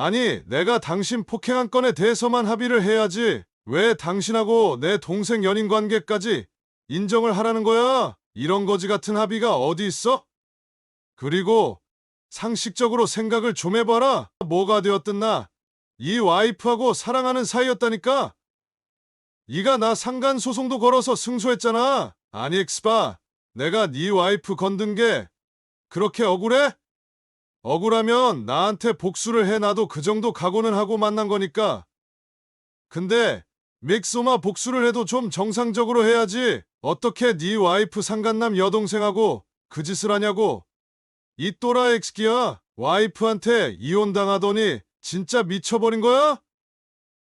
아니, 내가 당신 폭행한 건에 대해서만 합의를 해야지. 왜 당신하고 내 동생 연인 관계까지 인정을 하라는 거야? 이런 거지 같은 합의가 어디 있어? 그리고 상식적으로 생각을 좀 해봐라. 뭐가 되었든 이 와이프하고 사랑하는 사이였다니까? 네가 나 상간 소송도 걸어서 승소했잖아. 아니, 엑스파. 내가 네 와이프 건든 게 그렇게 억울해? 억울하면 나한테 복수를 해. 나도 그 정도 각오는 하고 만난 거니까. 근데 믹소마 복수를 해도 좀 정상적으로 해야지. 어떻게 네 와이프 상간남 여동생하고 그 짓을 하냐고. 이 또라 엑스키야. 와이프한테 이혼당하더니 진짜 미쳐버린 거야?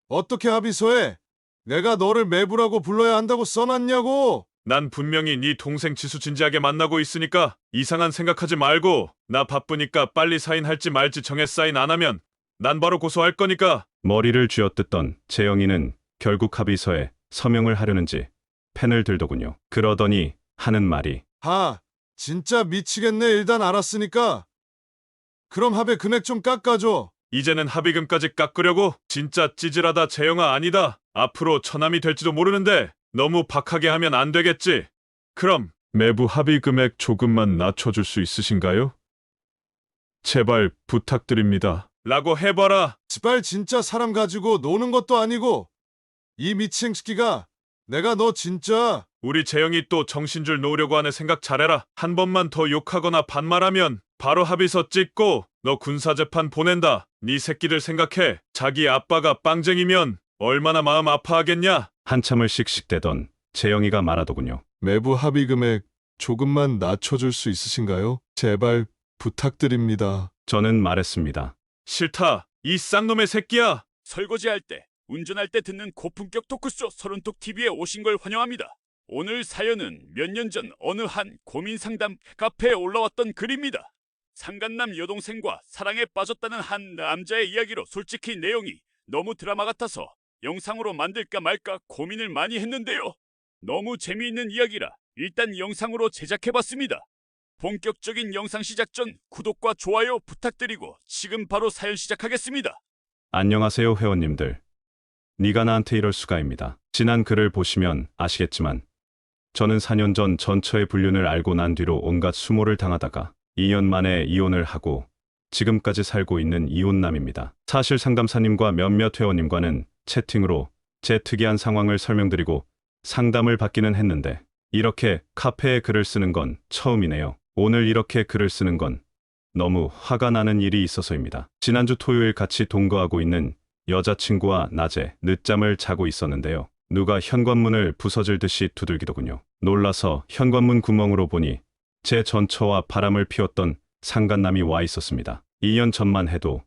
어떻게 합의서에 내가 너를 매부라고 불러야 한다고 써놨냐고. 난 분명히 네 동생 지수 진지하게 만나고 있으니까 이상한 생각하지 말고 나 바쁘니까 빨리 사인할지 말지 정해. 사인 안 하면 난 바로 고소할 거니까. 머리를 쥐어뜯던 재영이는 결국 합의서에 서명을 하려는지 펜을 들더군요. 그러더니 하는 말이 진짜 미치겠네. 일단 알았으니까 그럼 합의 금액 좀 깎아줘. 이제는 합의금까지 깎으려고? 진짜 찌질하다. 재영아, 아니다. 앞으로 처남이 될지도 모르는데 너무 박하게 하면 안 되겠지. 그럼 매부 합의 금액 조금만 낮춰줄 수 있으신가요? 제발 부탁드립니다. 라고 해봐라. 지발 진짜 사람 가지고 노는 것도 아니고 이 미친 새끼가. 내가 너 진짜. 우리 재영이 또 정신줄 놓으려고 하는 생각 잘해라. 한 번만 더 욕하거나 반말하면 바로 합의서 찍고 너 군사재판 보낸다. 네 새끼들 생각해. 자기 아빠가 빵쟁이면 얼마나 마음 아파하겠냐. 한참을 씩씩대던 재영이가 말하더군요. 매부 합의 금액 조금만 낮춰줄 수 있으신가요? 제발 부탁드립니다. 저는 말했습니다. 싫다. 이 쌍놈의 새끼야. 설거지할 때, 운전할 때 듣는 고품격 토크쇼 서른톡 TV에 오신 걸 환영합니다. 오늘 사연은 몇 년 전 어느 한 고민 상담 카페에 올라왔던 글입니다. 상간남 여동생과 사랑에 빠졌다는 한 남자의 이야기로 솔직히 내용이 너무 드라마 같아서 영상으로 만들까 말까 고민을 많이 했는데요. 너무 재미있는 이야기라 일단 영상으로 제작해봤습니다. 본격적인 영상 시작 전 구독과 좋아요 부탁드리고 지금 바로 사연 시작하겠습니다. 안녕하세요, 회원님들. 네가 나한테 이럴 수가입니다. 지난 글을 보시면 아시겠지만 저는 4년 전 전처의 불륜을 알고 난 뒤로 온갖 수모를 당하다가 2년 만에 이혼을 하고 지금까지 살고 있는 이혼남입니다. 사실 상담사님과 몇몇 회원님과는 채팅으로 제 특이한 상황을 설명드리고 상담을 받기는 했는데 이렇게 카페에 글을 쓰는 건 처음이네요. 오늘 이렇게 글을 쓰는 건 너무 화가 나는 일이 있어서입니다. 지난주 토요일 같이 동거하고 있는 여자친구와 낮에 늦잠을 자고 있었는데요. 누가 현관문을 부서질 듯이 두들기더군요. 놀라서 현관문 구멍으로 보니 제 전처와 바람을 피웠던 상간남이 와 있었습니다. 2년 전만 해도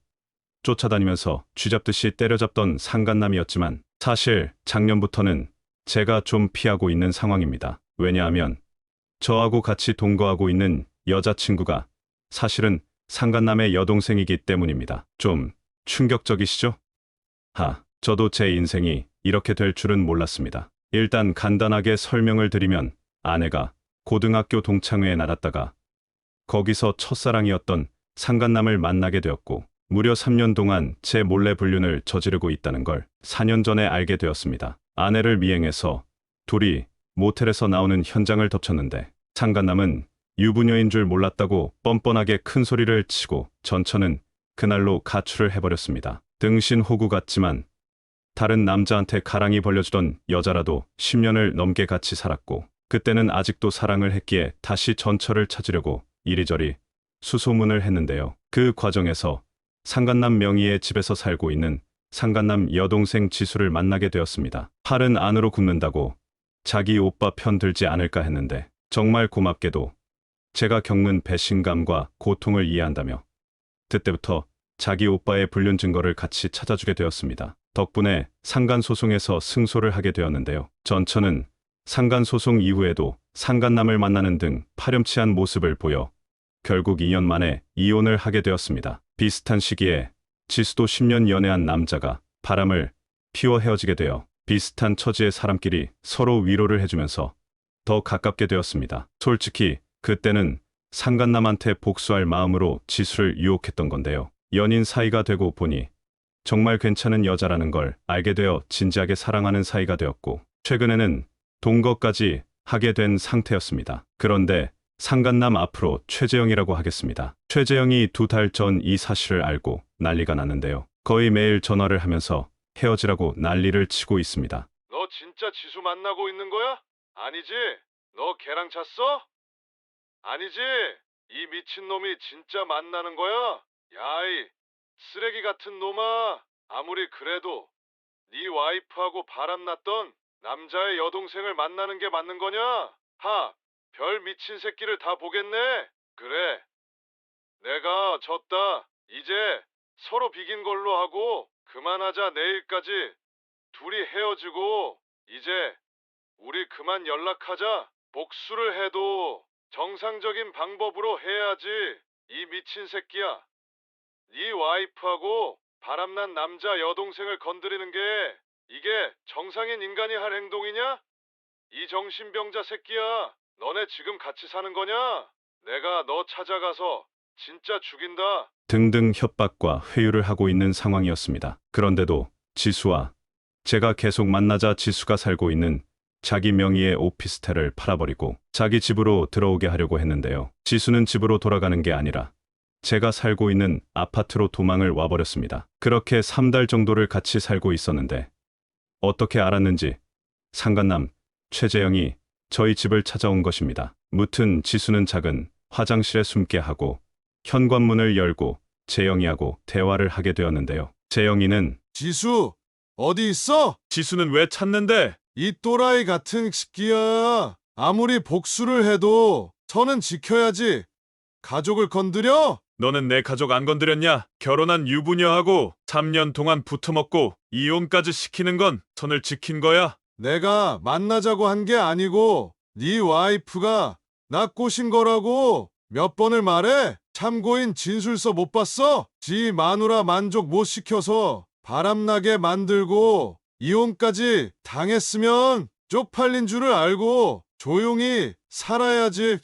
쫓아다니면서 쥐잡듯이 때려잡던 상간남이었지만 사실 작년부터는 제가 좀 피하고 있는 상황입니다. 왜냐하면 저하고 같이 동거하고 있는 여자친구가 사실은 상간남의 여동생이기 때문입니다. 좀 충격적이시죠? 저도 제 인생이 이렇게 될 줄은 몰랐습니다. 일단 간단하게 설명을 드리면 아내가 고등학교 동창회에 나갔다가 거기서 첫사랑이었던 상간남을 만나게 되었고 무려 3년 동안 제 몰래 불륜을 저지르고 있다는 걸 4년 전에 알게 되었습니다. 아내를 미행해서 둘이 모텔에서 나오는 현장을 덮쳤는데 상간남은 유부녀인 줄 몰랐다고 뻔뻔하게 큰 소리를 치고 전처는 그날로 가출을 해버렸습니다. 등신호구 같지만 다른 남자한테 가랑이 벌려주던 여자라도 10년을 넘게 같이 살았고 그때는 아직도 사랑을 했기에 다시 전처를 찾으려고 이리저리 수소문을 했는데요. 그 과정에서 상간남 명의의 집에서 살고 있는 상간남 여동생 지수를 만나게 되었습니다. 팔은 안으로 굽는다고 자기 오빠 편 들지 않을까 했는데 정말 고맙게도 제가 겪는 배신감과 고통을 이해한다며 그때부터 자기 오빠의 불륜 증거를 같이 찾아주게 되었습니다. 덕분에 상간소송에서 승소를 하게 되었는데요. 전처는 상간소송 이후에도 상간남을 만나는 등 파렴치한 모습을 보여 결국 2년 만에 이혼을 하게 되었습니다. 비슷한 시기에 지수도 10년 연애한 남자가 바람을 피워 헤어지게 되어 비슷한 처지의 사람끼리 서로 위로를 해주면서 더 가깝게 되었습니다. 솔직히 그때는 상간남한테 복수할 마음으로 지수를 유혹했던 건데요. 연인 사이가 되고 보니 정말 괜찮은 여자라는 걸 알게 되어 진지하게 사랑하는 사이가 되었고, 최근에는 동거까지 하게 된 상태였습니다. 그런데 상간남 앞으로 최재영이라고 하겠습니다. 최재영이 2달 전 이 사실을 알고 난리가 났는데요. 거의 매일 전화를 하면서 헤어지라고 난리를 치고 있습니다. 너 진짜 지수 만나고 있는 거야? 아니지? 너 걔랑 잤어? 아니지? 이 미친놈이 진짜 만나는 거야? 야이, 쓰레기 같은 놈아. 아무리 그래도 네 와이프하고 바람났던 남자의 여동생을 만나는 게 맞는 거냐? 하, 별 미친 새끼를 다 보겠네. 그래, 내가 졌다. 이제 서로 비긴 걸로 하고 그만하자. 내일까지 둘이 헤어지고 이제 우리 그만 연락하자. 복수를 해도 정상적인 방법으로 해야지. 이 미친 새끼야. 네 와이프하고 바람난 남자 여동생을 건드리는 게 이게 정상인 인간이 할 행동이냐? 이 정신병자 새끼야. 너네 지금 같이 사는 거냐? 내가 너 찾아가서 진짜 죽인다. 등등 협박과 회유를 하고 있는 상황이었습니다. 그런데도 지수와 제가 계속 만나자 지수가 살고 있는 자기 명의의 오피스텔을 팔아버리고 자기 집으로 들어오게 하려고 했는데요. 지수는 집으로 돌아가는 게 아니라 제가 살고 있는 아파트로 도망을 와버렸습니다. 그렇게 3달 정도를 같이 살고 있었는데 어떻게 알았는지 상간남 최재영이 저희 집을 찾아온 것입니다. 무튼 지수는 작은 화장실에 숨게 하고 현관문을 열고 재영이하고 대화를 하게 되었는데요. 재영이는 지수, 어디 있어? 지수는 왜 찾는데? 이 또라이 같은 새끼야. 아무리 복수를 해도 선은 지켜야지. 가족을 건드려? 너는 내 가족 안 건드렸냐? 결혼한 유부녀하고 3년 동안 붙어먹고 이혼까지 시키는 건 선을 지킨 거야? 내가 만나자고 한 게 아니고 네 와이프가 나 꼬신 거라고 몇 번을 말해? 참고인 진술서 못 봤어? 지 마누라 만족 못 시켜서 바람나게 만들고 이혼까지 당했으면 쪽팔린 줄을 알고 조용히 살아야지.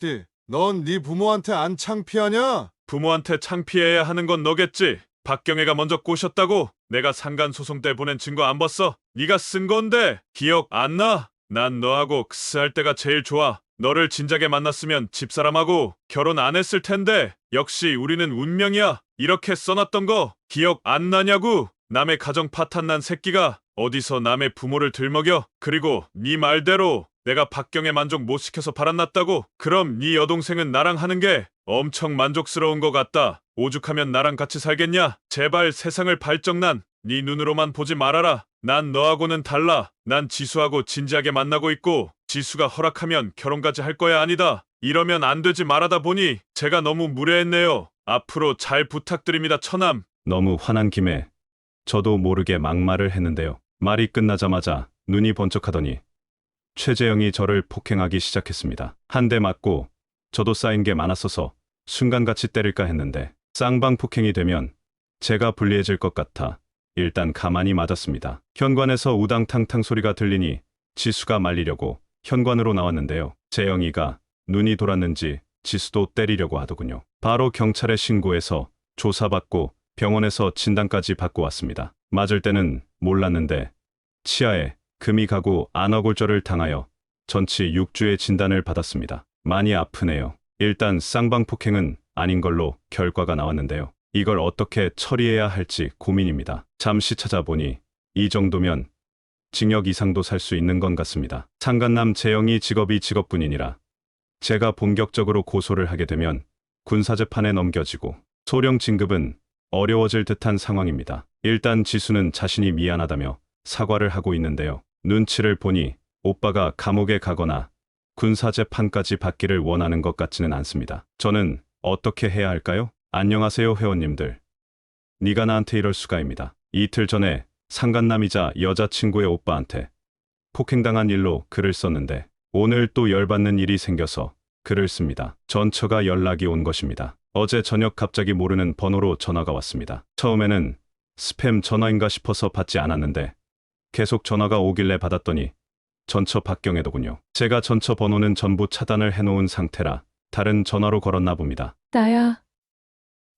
넌 네 부모한테 안 창피하냐? 부모한테 창피해야 하는 건 너겠지. 박경애가 먼저 꼬셨다고 내가 상간소송 때 보낸 증거 안 봤어? 네가 쓴 건데 기억 안 나? 난 너하고 크스할 때가 제일 좋아. 너를 진작에 만났으면 집사람하고 결혼 안 했을 텐데 역시 우리는 운명이야. 이렇게 써놨던 거 기억 안 나냐고. 남의 가정 파탄난 새끼가 어디서 남의 부모를 들먹여. 그리고 네 말대로 내가 박경애 만족 못 시켜서 바람났다고? 그럼 네 여동생은 나랑 하는 게 엄청 만족스러운 것 같다. 오죽하면 나랑 같이 살겠냐? 제발 세상을 발정난 네 눈으로만 보지 말아라. 난 너하고는 달라. 난 지수하고 진지하게 만나고 있고 지수가 허락하면 결혼까지 할 거야. 아니다. 이러면 안 되지 말하다 보니 제가 너무 무례했네요. 앞으로 잘 부탁드립니다. 처남. 너무 화난 김에 저도 모르게 막말을 했는데요. 말이 끝나자마자 눈이 번쩍하더니 최재영이 저를 폭행하기 시작했습니다. 한 대 맞고 저도 쌓인 게 많았어서 순간같이 때릴까 했는데 쌍방 폭행이 되면 제가 불리해질 것 같아 일단 가만히 맞았습니다. 현관에서 우당탕탕 소리가 들리니 지수가 말리려고 현관으로 나왔는데요. 재영이가 눈이 돌았는지 지수도 때리려고 하더군요. 바로 경찰에 신고해서 조사받고 병원에서 진단까지 받고 왔습니다. 맞을 때는 몰랐는데 치아에 금이 가고 안어골절을 당하여 전치 6주의 진단을 받았습니다. 많이 아프네요. 일단 쌍방폭행은 아닌 걸로 결과가 나왔는데요. 이걸 어떻게 처리해야 할지 고민입니다. 잠시 찾아보니 이 정도면 징역 이상도 살 수 있는 건 같습니다. 상간남 재영이 직업이 직업군인이라 제가 본격적으로 고소를 하게 되면 군사재판에 넘겨지고 소령 진급은 어려워질 듯한 상황입니다. 일단 지수는 자신이 미안하다며 사과를 하고 있는데요. 눈치를 보니 오빠가 감옥에 가거나 군사재판까지 받기를 원하는 것 같지는 않습니다. 저는 어떻게 해야 할까요? 안녕하세요 회원님들. 네가 나한테 이럴 수가입니다. 이틀 전에 상간남이자 여자친구의 오빠한테 폭행당한 일로 글을 썼는데 오늘 또 열받는 일이 생겨서 글을 씁니다. 전처가 연락이 온 것입니다. 어제 저녁 갑자기 모르는 번호로 전화가 왔습니다. 처음에는 스팸 전화인가 싶어서 받지 않았는데 계속 전화가 오길래 받았더니 전처 박경애더군요. 제가 전처 번호는 전부 차단을 해놓은 상태라 다른 전화로 걸었나 봅니다. 나야.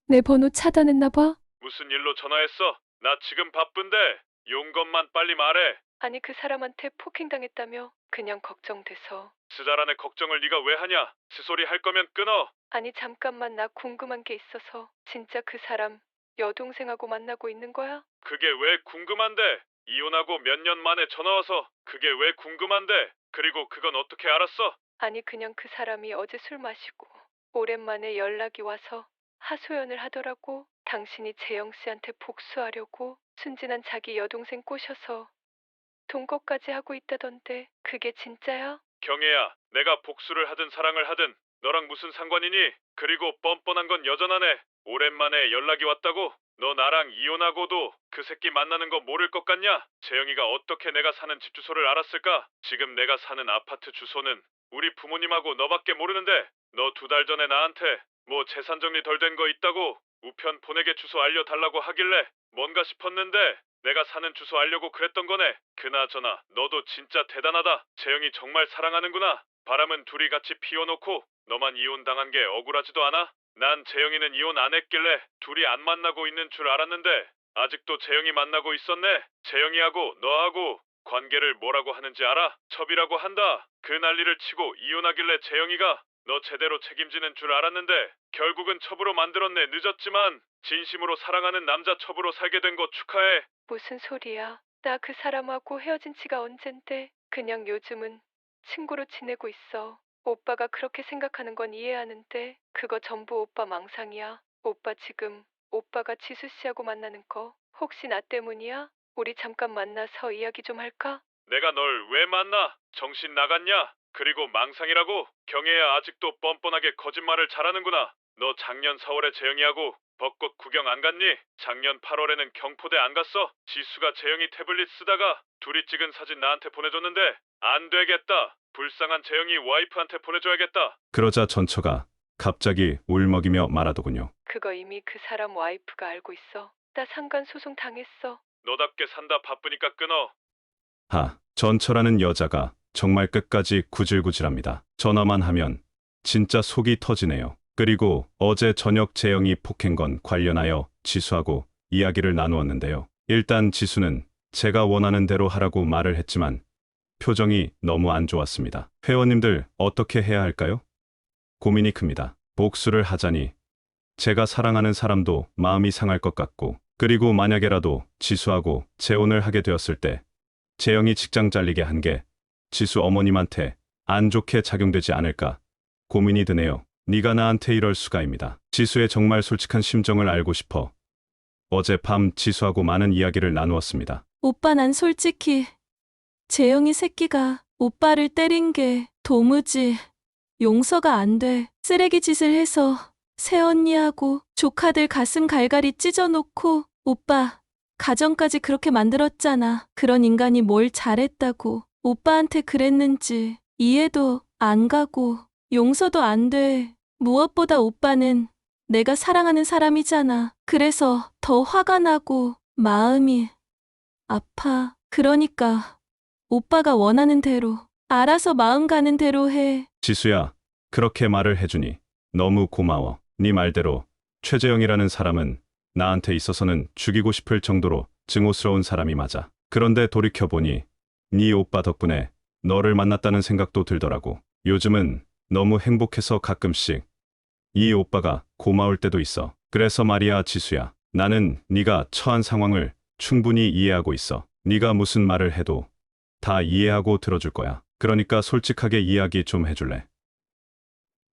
내 번호 차단했나 봐? 무슨 일로 전화했어? 나 지금 바쁜데 용 것만 빨리 말해. 아니 그 사람한테 폭행당했다며. 그냥 걱정돼서. 스자란의 걱정을 네가 왜 하냐? 스소리 할 거면 끊어. 아니 잠깐만 나 궁금한 게 있어서. 진짜 그 사람 여동생하고 만나고 있는 거야? 그게 왜 궁금한데? 이혼하고 몇 년 만에 전화 와서 그게 왜 궁금한데? 그리고 그건 어떻게 알았어? 아니 그냥 그 사람이 어제 술 마시고 오랜만에 연락이 와서 하소연을 하더라고. 당신이 재영 씨한테 복수하려고 순진한 자기 여동생 꼬셔서 동거까지 하고 있다던데 그게 진짜야? 경혜야, 내가 복수를 하든 사랑을 하든 너랑 무슨 상관이니? 그리고 뻔뻔한 건 여전하네. 오랜만에 연락이 왔다고? 너 나랑 이혼하고도 그 새끼 만나는 거 모를 것 같냐? 재영이가 어떻게 내가 사는 집 주소를 알았을까? 지금 내가 사는 아파트 주소는 우리 부모님하고 너밖에 모르는데 너 2달 전에 나한테 뭐 재산 정리 덜 된 거 있다고 우편 보내게 주소 알려달라고 하길래 뭔가 싶었는데 내가 사는 주소 알려고 그랬던 거네. 그나저나 너도 진짜 대단하다. 재영이 정말 사랑하는구나. 바람은 둘이 같이 피워놓고 너만 이혼당한 게 억울하지도 않아? 난 재영이는 이혼 안 했길래 둘이 안 만나고 있는 줄 알았는데 아직도 재영이 만나고 있었네. 재영이하고 너하고 관계를 뭐라고 하는지 알아? 첩이라고 한다. 그 난리를 치고 이혼하길래 재영이가 너 제대로 책임지는 줄 알았는데 결국은 첩으로 만들었네. 늦었지만 진심으로 사랑하는 남자 첩으로 살게 된 거 축하해. 무슨 소리야? 나 그 사람하고 헤어진 지가 언젠데. 그냥 요즘은 친구로 지내고 있어. 오빠가 그렇게 생각하는 건 이해하는데 그거 전부 오빠 망상이야. 오빠 지금 오빠가 지수 씨하고 만나는 거 혹시 나 때문이야? 우리 잠깐 만나서 이야기 좀 할까? 내가 널 왜 만나? 정신 나갔냐? 그리고 망상이라고? 경혜야 아직도 뻔뻔하게 거짓말을 잘하는구나. 너 작년 4월에 재영이하고 벚꽃 구경 안 갔니? 작년 8월에는 경포대 안 갔어? 지수가 재영이 태블릿 쓰다가 둘이 찍은 사진 나한테 보내줬는데 안 되겠다. 불쌍한 재영이 와이프한테 보내줘야겠다. 그러자 전처가 갑자기 울먹이며 말하더군요. 그거 이미 그 사람 와이프가 알고 있어. 나 상간 소송 당했어. 너답게 산다. 바쁘니까 끊어. 전처라는 여자가 정말 끝까지 구질구질합니다. 전화만 하면 진짜 속이 터지네요. 그리고 어제 저녁 재영이 폭행건 관련하여 지수하고 이야기를 나누었는데요. 일단 지수는 제가 원하는 대로 하라고 말을 했지만 표정이 너무 안 좋았습니다. 회원님들 어떻게 해야 할까요? 고민이 큽니다. 복수를 하자니 제가 사랑하는 사람도 마음이 상할 것 같고 그리고 만약에라도 지수하고 재혼을 하게 되었을 때 재영이 직장 잘리게 한 게 지수 어머님한테 안 좋게 작용되지 않을까 고민이 드네요. 네가 나한테 이럴 수가입니다. 지수의 정말 솔직한 심정을 알고 싶어 어젯밤 지수하고 많은 이야기를 나누었습니다. 오빠 난 솔직히 재영이 새끼가 오빠를 때린 게 도무지 용서가 안 돼. 쓰레기 짓을 해서 새언니하고 조카들 가슴 갈갈이 찢어놓고 오빠 가정까지 그렇게 만들었잖아. 그런 인간이 뭘 잘했다고 오빠한테 그랬는지 이해도 안 가고 용서도 안 돼. 무엇보다 오빠는 내가 사랑하는 사람이잖아. 그래서 더 화가 나고 마음이 아파. 그러니까 오빠가 원하는 대로 알아서 마음 가는 대로 해. 지수야, 그렇게 말을 해주니 너무 고마워. 네 말대로 최재영이라는 사람은 나한테 있어서는 죽이고 싶을 정도로 증오스러운 사람이 맞아. 그런데 돌이켜보니 네 오빠 덕분에 너를 만났다는 생각도 들더라고. 요즘은 너무 행복해서 가끔씩 이 오빠가 고마울 때도 있어. 그래서 말이야 지수야. 나는 네가 처한 상황을 충분히 이해하고 있어. 네가 무슨 말을 해도 다 이해하고 들어줄 거야. 그러니까 솔직하게 이야기 좀 해줄래?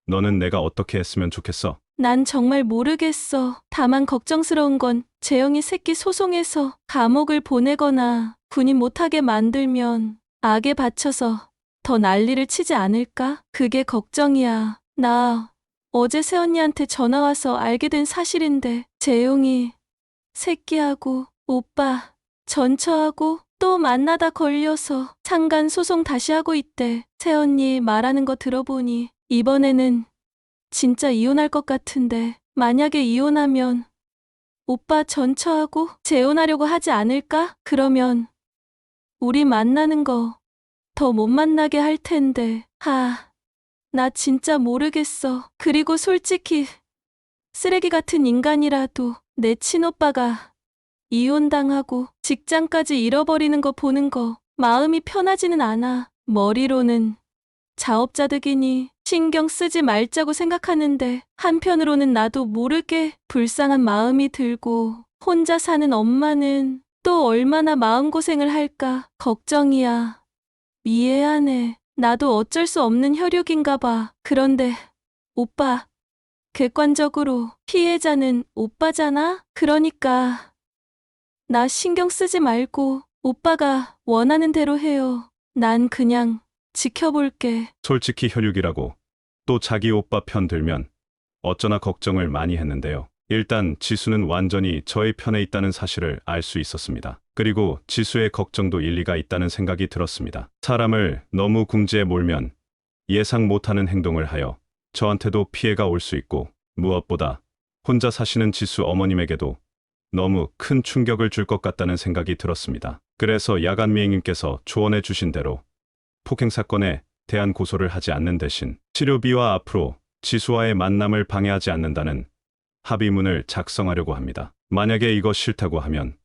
너는 내가 어떻게 했으면 좋겠어? 난 정말 모르겠어. 다만 걱정스러운 건 재영이 새끼 소송해서 감옥을 보내거나 군인 못하게 만들면 악에 바쳐서 더 난리를 치지 않을까? 그게 걱정이야. 나 어제 새언니한테 전화와서 알게 된 사실인데 재용이 새끼하고 오빠 전처하고 또 만나다 걸려서 상간 소송 다시 하고 있대. 새언니 말하는 거 들어보니 이번에는 진짜 이혼할 것 같은데 만약에 이혼하면 오빠 전처하고 재혼하려고 하지 않을까? 그러면 우리 만나는 거 더 못 만나게 할 텐데. 나 진짜 모르겠어. 그리고 솔직히 쓰레기 같은 인간이라도 내 친오빠가 이혼당하고 직장까지 잃어버리는 거 보는 거 마음이 편하지는 않아. 머리로는 자업자득이니 신경 쓰지 말자고 생각하는데 한편으로는 나도 모르게 불쌍한 마음이 들고 혼자 사는 엄마는 또 얼마나 마음고생을 할까 걱정이야. 미안해. 나도 어쩔 수 없는 혈육인가 봐. 그런데 오빠, 객관적으로 피해자는 오빠잖아? 그러니까 나 신경 쓰지 말고 오빠가 원하는 대로 해요. 난 그냥 지켜볼게. 솔직히 혈육이라고 또 자기 오빠 편 들면 어쩌나 걱정을 많이 했는데요. 일단 지수는 완전히 저의 편에 있다는 사실을 알 수 있었습니다. 그리고 지수의 걱정도 일리가 있다는 생각이 들었습니다. 사람을 너무 궁지에 몰면 예상 못하는 행동을 하여 저한테도 피해가 올 수 있고 무엇보다 혼자 사시는 지수 어머님에게도 너무 큰 충격을 줄 것 같다는 생각이 들었습니다. 그래서 야간미행님께서 조언해 주신 대로 폭행 사건에 대한 고소를 하지 않는 대신 치료비와 앞으로 지수와의 만남을 방해하지 않는다는 합의문을 작성하려고 합니다. 만약에 이거 싫다고 하면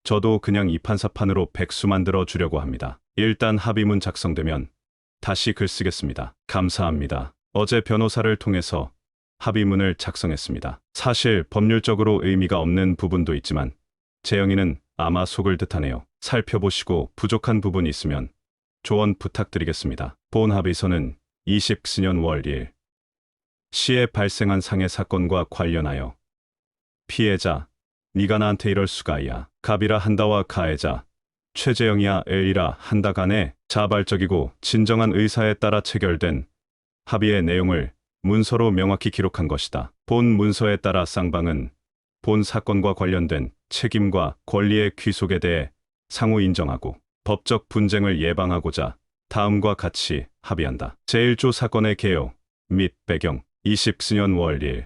저도 그냥 이판사판으로 백수 만들어 주려고 합니다. 일단 합의문 작성되면 다시 글 쓰겠습니다. 감사합니다. 어제 변호사를 통해서 합의문을 작성했습니다. 사실 법률적으로 의미가 없는 부분도 있지만 재영이는 아마 속을 듯하네요. 살펴보시고 부족한 부분이 있으면 조언 부탁드리겠습니다. 본 합의서는 24년 월 1일 시에 발생한 상해 사건과 관련하여 피해자, 네가 나한테 이럴 수가야. 갑이라 한다와 가해자, 최재영이야 엘이라 한다 간에 자발적이고 진정한 의사에 따라 체결된 합의의 내용을 문서로 명확히 기록한 것이다. 본 문서에 따라 쌍방은 본 사건과 관련된 책임과 권리의 귀속에 대해 상호 인정하고 법적 분쟁을 예방하고자 다음과 같이 합의한다. 제1조 사건의 개요 및 배경 24년 월 1일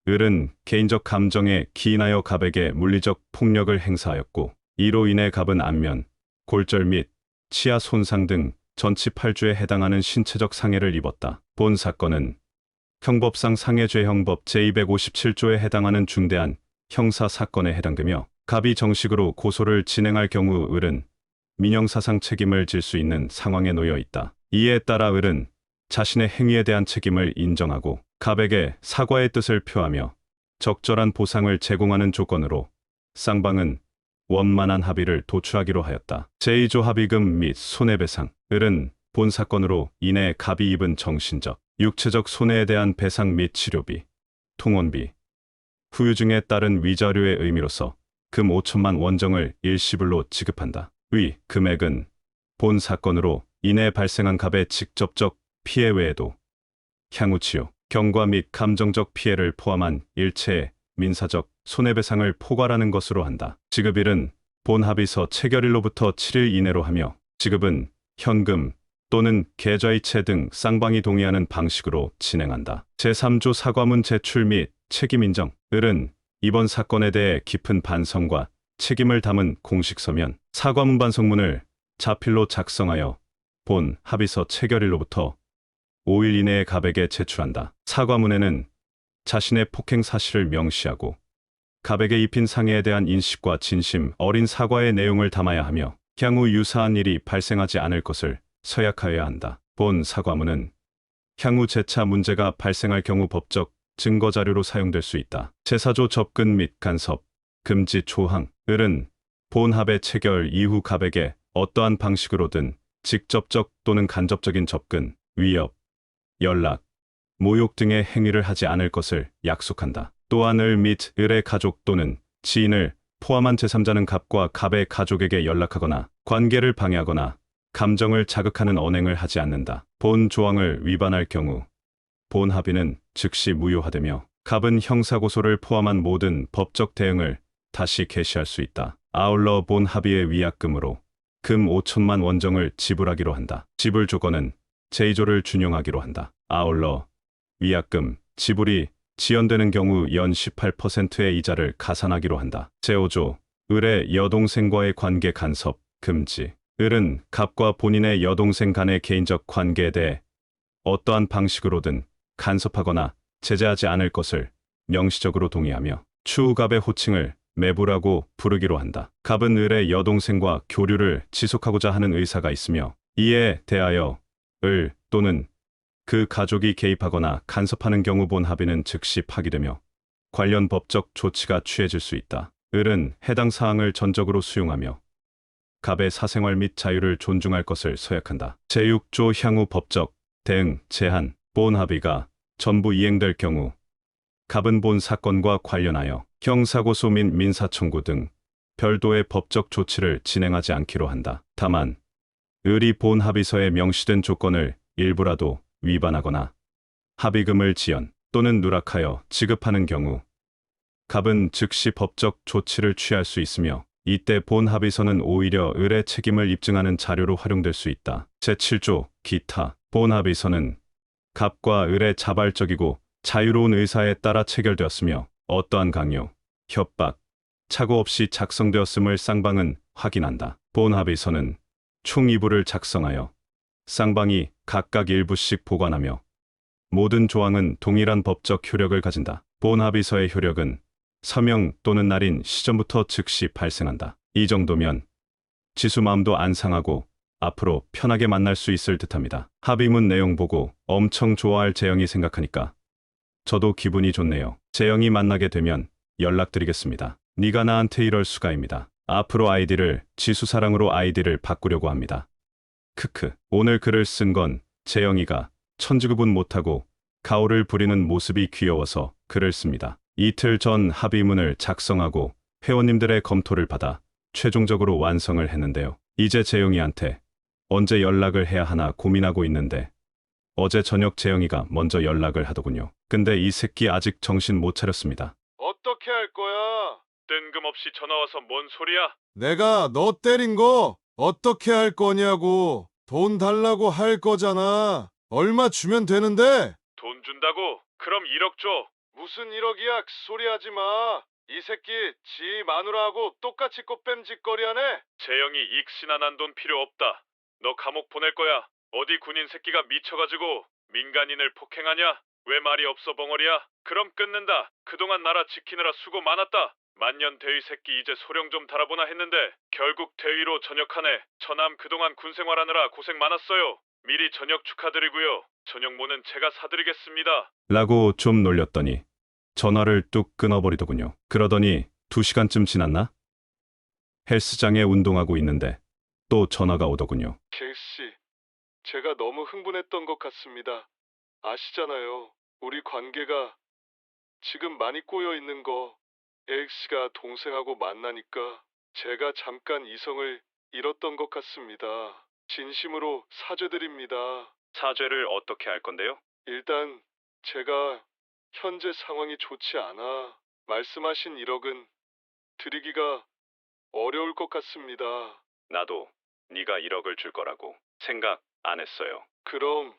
을은 개인적 감정에 기인하여 갑에게 물리적 폭력을 행사하였고 이로 인해 갑은 안면, 골절 및 치아 손상 등 전치 8주에 해당하는 신체적 상해를 입었다. 본 사건은 형법상 상해죄형법 제257조에 해당하는 중대한 형사 사건에 해당되며 갑이 정식으로 고소를 진행할 경우 을은 민형사상 책임을 질 수 있는 상황에 놓여 있다. 이에 따라 을은 자신의 행위에 대한 책임을 인정하고 갑에게 사과의 뜻을 표하며 적절한 보상을 제공하는 조건으로 쌍방은 원만한 합의를 도출하기로 하였다. 제2조 합의금 및 손해배상. 을은 본 사건으로 인해 갑이 입은 정신적, 육체적 손해에 대한 배상 및 치료비, 통원비, 후유증에 따른 위자료의 의미로서 금 5천만 원정을 일시불로 지급한다. 위 금액은 본 사건으로 인해 발생한 갑의 직접적 피해 외에도 향후 치유, 경과 및 감정적 피해를 포함한 일체의 민사적 손해배상을 포괄하는 것으로 한다. 지급일은 본 합의서 체결일로부터 7일 이내로 하며 지급은 현금 또는 계좌이체 등 쌍방이 동의하는 방식으로 진행한다. 제3조 사과문 제출 및 책임 인정. 을은 이번 사건에 대해 깊은 반성과 책임을 담은 공식서면 사과문 반성문을 자필로 작성하여 본 합의서 체결일로부터 5일 이내에 갑에게 제출한다. 사과문에는 자신의 폭행 사실을 명시하고 갑에게 입힌 상해에 대한 인식과 진심 어린 사과의 내용을 담아야 하며 향후 유사한 일이 발생하지 않을 것을 서약하여야 한다. 본 사과문은 향후 재차 문제가 발생할 경우 법적 증거자료로 사용될 수 있다. 제4조 접근 및 간섭, 금지 조항. 을은 본 합의 체결 이후 갑에게 어떠한 방식으로든 직접적 또는 간접적인 접근, 위협, 연락, 모욕 등의 행위를 하지 않을 것을 약속한다. 또한 을 및 을의 가족 또는 지인을 포함한 제3자는 갑과 갑의 가족에게 연락하거나 관계를 방해하거나 감정을 자극하는 언행을 하지 않는다. 본 조항을 위반할 경우 본 합의는 즉시 무효화되며 갑은 형사고소를 포함한 모든 법적 대응을 다시 개시할 수 있다. 아울러 본 합의의 위약금으로 금 5천만 원정을 지불하기로 한다. 지불 조건은 제2조를 준용하기로 한다. 아울러 위약금 지불이 지연되는 경우 연 18%의 이자를 가산하기로 한다. 제5조 을의 여동생과의 관계 간섭 금지. 을은 갑과 본인의 여동생 간의 개인적 관계에 대해 어떠한 방식으로든 간섭하거나 제재하지 않을 것을 명시적으로 동의하며 추후 갑의 호칭을 매부라고 부르기로 한다. 갑은 을의 여동생과 교류를 지속하고자 하는 의사가 있으며 이에 대하여 을 또는 그 가족이 개입하거나 간섭하는 경우 본합의는 즉시 파기되며 관련 법적 조치가 취해질 수 있다. 을은 해당 사항을 전적으로 수용하며 갑의 사생활 및 자유를 존중할 것을 서약한다. 제6조 향후 법적 대응 제한 본합의가 전부 이행될 경우 갑은 본 사건과 관련하여 형사고소 및 민사청구 등 별도의 법적 조치를 진행하지 않기로 한다. 다만 을이 본 합의서에 명시된 조건을 일부라도 위반하거나 합의금을 지연 또는 누락하여 지급하는 경우 갑은 즉시 법적 조치를 취할 수 있으며 이때 본 합의서는 오히려 을의 책임을 입증하는 자료로 활용될 수 있다. 제7조 기타 본 합의서는 갑과 을의 자발적이고 자유로운 의사에 따라 체결되었으며 어떠한 강요, 협박, 착오 없이 작성되었음을 쌍방은 확인한다. 본 합의서는 총 2부를 작성하여 쌍방이 각각 일부씩 보관하며 모든 조항은 동일한 법적 효력을 가진다. 본 합의서의 효력은 서명 또는 날인 시점부터 즉시 발생한다. 이 정도면 지수 마음도 안 상하고 앞으로 편하게 만날 수 있을 듯합니다. 합의문 내용 보고 엄청 좋아할 재영이 생각하니까 저도 기분이 좋네요. 재영이 만나게 되면 연락드리겠습니다. 네가 나한테 이럴 수가입니다. 앞으로 아이디를 지수사랑으로 아이디를 바꾸려고 합니다. 크크. 오늘 글을 쓴 건 재영이가 천지구분 못하고 가오를 부리는 모습이 귀여워서 글을 씁니다. 이틀 전 합의문을 작성하고 회원님들의 검토를 받아 최종적으로 완성을 했는데요. 이제 재영이한테 언제 연락을 해야 하나 고민하고 있는데 어제 저녁 재영이가 먼저 연락을 하더군요. 근데 이 새끼 아직 정신 못 차렸습니다. 어떻게 할 거야? 뜬금없이 전화와서 뭔 소리야? 내가 너 때린 거 어떻게 할 거냐고. 돈 달라고 할 거잖아. 얼마 주면 되는데? 돈 준다고? 그럼 1억 줘. 무슨 1억이야? 소리 하지 마. 이 새끼 지 마누라하고 똑같이 꽃뱀짓거리하네. 재영이 익신아 난 돈 필요 없다. 너 감옥 보낼 거야. 어디 군인 새끼가 미쳐가지고 민간인을 폭행하냐? 왜 말이 없어 벙어리야? 그럼 끊는다. 그동안 나라 지키느라 수고 많았다. 만년 대위 새끼 이제 소령 좀 달아보나 했는데 결국 대위로 전역하네. 처남 그동안 군 생활하느라 고생 많았어요. 미리 전역 축하드리고요. 저녁모는 제가 사드리겠습니다. 라고 좀 놀렸더니 전화를 뚝 끊어버리더군요. 그러더니 2시간쯤 지났나? 헬스장에 운동하고 있는데 또 전화가 오더군요. 객씨, 제가 너무 흥분했던 것 같습니다. 아시잖아요. 우리 관계가 지금 많이 꼬여 있는 거. 엑씨가 동생하고 만나니까 제가 잠깐 이성을 잃었던 것 같습니다. 진심으로 사죄드립니다. 사죄를 어떻게 할 건데요? 일단 제가 현재 상황이 좋지 않아 말씀하신 1억은 드리기가 어려울 것 같습니다. 나도 네가 1억을 줄 거라고 생각 안 했어요. 그럼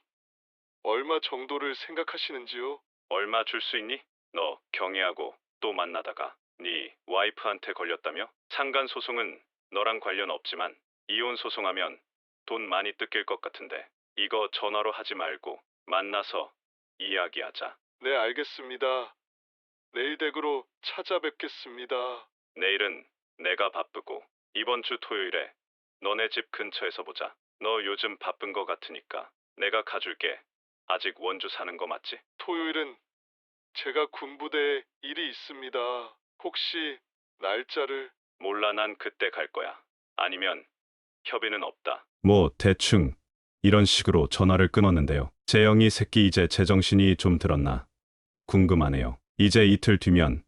얼마 정도를 생각하시는지요? 얼마 줄 수 있니? 너 경애하고 또 만나다가 네 와이프한테 걸렸다며? 상간 소송은 너랑 관련 없지만 이혼 소송하면 돈 많이 뜯길 것 같은데 이거 전화로 하지 말고 만나서 이야기하자. 네, 알겠습니다. 내일 댁으로 찾아뵙겠습니다. 내일은 내가 바쁘고 이번 주 토요일에 너네 집 근처에서 보자. 너 요즘 바쁜 거 같으니까 내가 가줄게. 아직 원주 사는 거 맞지? 토요일은 제가 군부대에 일이 있습니다. 혹시 날짜를... 몰라. 난 그때 갈 거야. 아니면 협의는 없다. 뭐 대충 이런 식으로 전화를 끊었는데요. 재영이 새끼 이제 제정신이 좀 들었나 궁금하네요. 이제 이틀 뒤면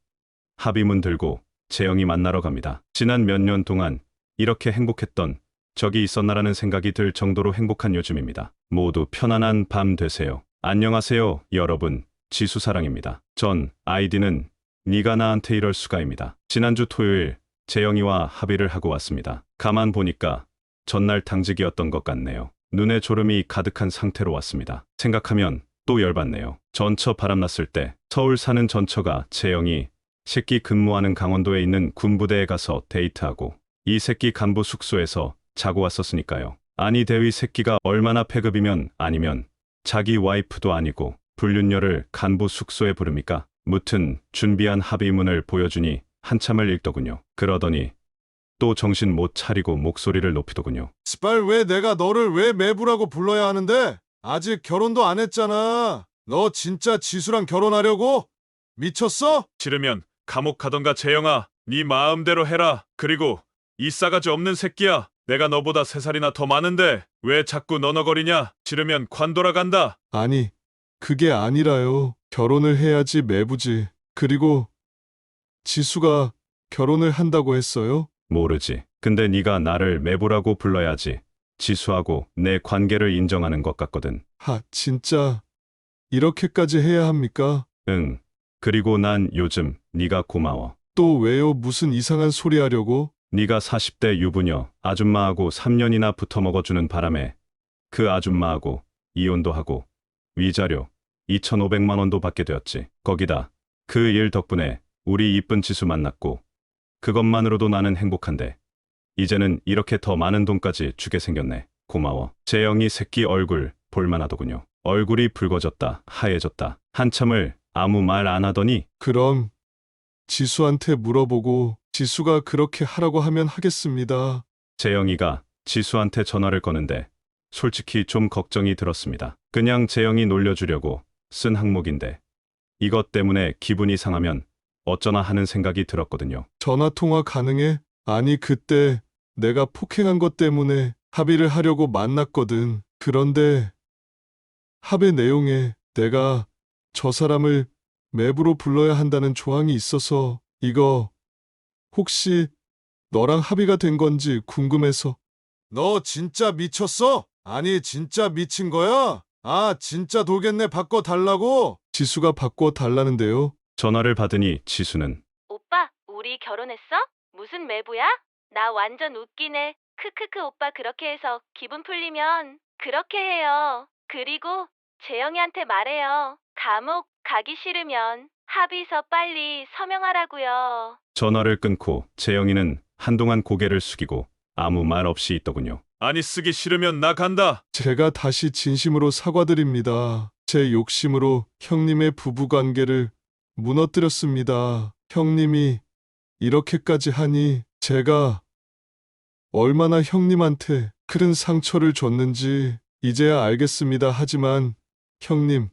합의문 들고 재영이 만나러 갑니다. 지난 몇 년 동안 이렇게 행복했던 적이 있었나라는 생각이 들 정도로 행복한 요즘입니다. 모두 편안한 밤 되세요. 안녕하세요, 여러분. 지수사랑입니다. 전 아이디는 네가 나한테 이럴 수가입니다. 지난주 토요일 재영이와 합의를 하고 왔습니다. 가만 보니까 전날 당직이었던 것 같네요. 눈에 졸음이 가득한 상태로 왔습니다. 생각하면 또 열받네요. 전처 바람났을 때 서울 사는 전처가 재영이 새끼 근무하는 강원도에 있는 군부대에 가서 데이트하고 이 새끼 간부 숙소에서 자고 왔었으니까요. 아니 대위 새끼가 얼마나 패급이면 아니면 자기 와이프도 아니고 불륜녀를 간부 숙소에 부릅니까? 무튼 준비한 합의문을 보여주니 한참을 읽더군요. 그러더니 또 정신 못 차리고 목소리를 높이더군요. 스빨 왜 내가 너를 왜 매부라고 불러야 하는데? 아직 결혼도 안 했잖아. 너 진짜 지수랑 결혼하려고? 미쳤어? 싫으면 감옥 가던가 재영아, 네 마음대로 해라. 그리고 이 싸가지 없는 새끼야. 내가 너보다 3살이나 더 많은데 왜 자꾸 너너거리냐? 싫으면 관둬라 간다. 아니, 그게 아니라요. 결혼을 해야지 매부지. 그리고 지수가 결혼을 한다고 했어요? 모르지. 근데 네가 나를 매부라고 불러야지. 지수하고 내 관계를 인정하는 것 같거든. 진짜 이렇게까지 해야 합니까? 응. 그리고 난 요즘 네가 고마워. 또 왜요? 무슨 이상한 소리 하려고? 네가 40대 유부녀 아줌마하고 3년이나 붙어 먹어주는 바람에 그 아줌마하고 이혼도 하고 위자료 2,500만 원도 받게 되었지. 거기다 그 일 덕분에 우리 이쁜 지수 만났고 그것만으로도 나는 행복한데 이제는 이렇게 더 많은 돈까지 주게 생겼네. 고마워. 재영이 새끼 얼굴 볼만하더군요. 얼굴이 붉어졌다, 하얘졌다. 한참을 아무 말 안 하더니 그럼 지수한테 물어보고 지수가 그렇게 하라고 하면 하겠습니다. 재영이가 지수한테 전화를 거는데 솔직히 좀 걱정이 들었습니다. 그냥 재영이 놀려주려고 쓴 항목인데 이것 때문에 기분이 상하면 어쩌나 하는 생각이 들었거든요. 전화통화 가능해? 아니, 그때 내가 폭행한 것 때문에 합의를 하려고 만났거든. 그런데 합의 내용에 내가 저 사람을 매부로 불러야 한다는 조항이 있어서 이거 혹시 너랑 합의가 된 건지 궁금해서. 너 진짜 미쳤어? 아니, 진짜 미친 거야? 진짜 돌겠네. 바꿔달라고? 지수가 바꿔달라는데요. 전화를 받으니 지수는 오빠, 우리 결혼했어? 무슨 매부야? 나 완전 웃기네. 크크크 오빠 그렇게 해서 기분 풀리면 그렇게 해요. 그리고 재영이한테 말해요. 감옥 가기 싫으면 합의서 빨리 서명하라고요. 전화를 끊고 재영이는 한동안 고개를 숙이고 아무 말 없이 있더군요. 아니 쓰기 싫으면 나 간다. 제가 다시 진심으로 사과드립니다. 제 욕심으로 형님의 부부관계를 무너뜨렸습니다. 형님이 이렇게까지 하니 제가 얼마나 형님한테 큰 상처를 줬는지 이제야 알겠습니다. 하지만 형님,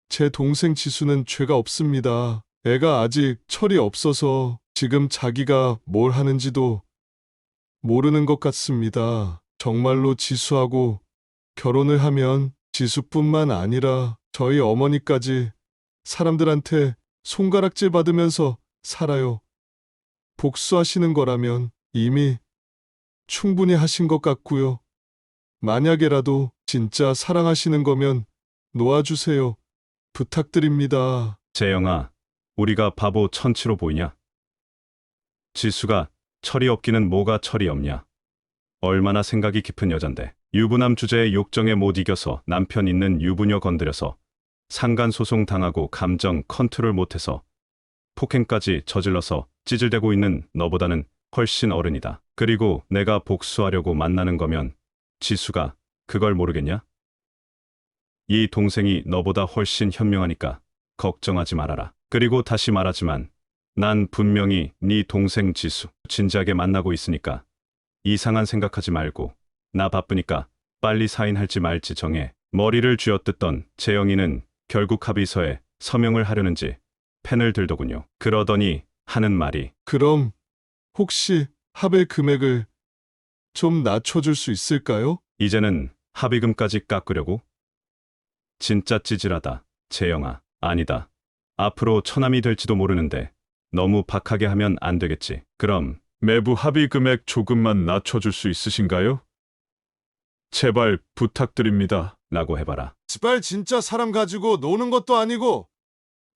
제 동생 지수는 죄가 없습니다. 애가 아직 철이 없어서 지금 자기가 뭘 하는지도 모르는 것 같습니다. 정말로 지수하고 결혼을 하면 지수뿐만 아니라 저희 어머니까지 사람들한테 손가락질 받으면서 살아요. 복수하시는 거라면 이미 충분히 하신 것 같고요. 만약에라도 진짜 사랑하시는 거면 놓아주세요. 부탁드립니다. 재영아, 우리가 바보 천치로 보이냐? 지수가 철이 없기는 뭐가 철이 없냐? 얼마나 생각이 깊은 여잔데. 유부남 주제에 욕정에 못 이겨서 남편 있는 유부녀 건드려서 상간소송 당하고 감정 컨트롤 못해서 폭행까지 저질러서 찌질대고 있는 너보다는 훨씬 어른이다. 그리고 내가 복수하려고 만나는 거면 지수가 그걸 모르겠냐? 이 동생이 너보다 훨씬 현명하니까 걱정하지 말아라. 그리고 다시 말하지만 난 분명히 네 동생 지수 진지하게 만나고 있으니까 이상한 생각하지 말고 나 바쁘니까 빨리 사인할지 말지 정해. 머리를 쥐어뜯던 재영이는 결국 합의서에 서명을 하려는지 펜을 들더군요. 그러더니 하는 말이 그럼 혹시 합의 금액을 좀 낮춰줄 수 있을까요? 이제는 합의금까지 깎으려고? 진짜 찌질하다. 재영아, 아니다. 앞으로 처남이 될지도 모르는데 너무 박하게 하면 안 되겠지. 그럼 매부 합의 금액 조금만 낮춰줄 수 있으신가요? 제발 부탁드립니다. 라고 해봐라. 스빨 진짜 사람 가지고 노는 것도 아니고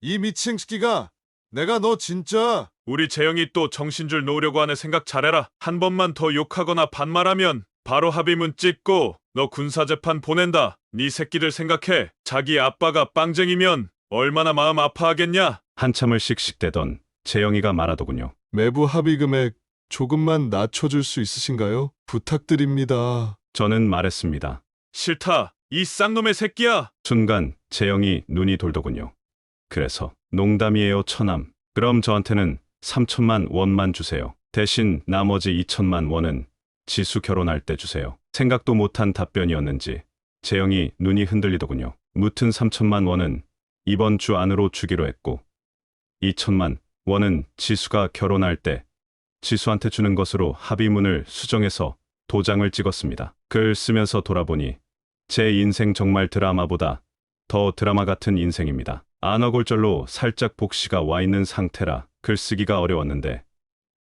이 미친 새끼가 내가 너 진짜 우리 재영이 또 정신줄 놓으려고 하네. 생각 잘해라. 한 번만 더 욕하거나 반말하면 바로 합의문 찍고 너 군사재판 보낸다. 네 새끼들 생각해. 자기 아빠가 빵쟁이면 얼마나 마음 아파하겠냐? 한참을 씩씩대던 재영이가 말하더군요. 매부 합의 금액 조금만 낮춰줄 수 있으신가요? 부탁드립니다. 저는 말했습니다. 싫다. 이 쌍놈의 새끼야. 순간 재영이 눈이 돌더군요. 그래서 농담이에요, 처남. 그럼 저한테는 3천만 원만 주세요. 대신 나머지 2천만 원은 지수 결혼할 때 주세요. 생각도 못한 답변이었는지 재영이 눈이 흔들리더군요. 무튼 3천만 원은 이번 주 안으로 주기로 했고 2천만 원은 지수가 결혼할 때 지수한테 주는 것으로 합의문을 수정해서 도장을 찍었습니다. 글 쓰면서 돌아보니 제 인생 정말 드라마보다 더 드라마 같은 인생입니다. 안어골절로 살짝 복시가 와 있는 상태라 글쓰기가 어려웠는데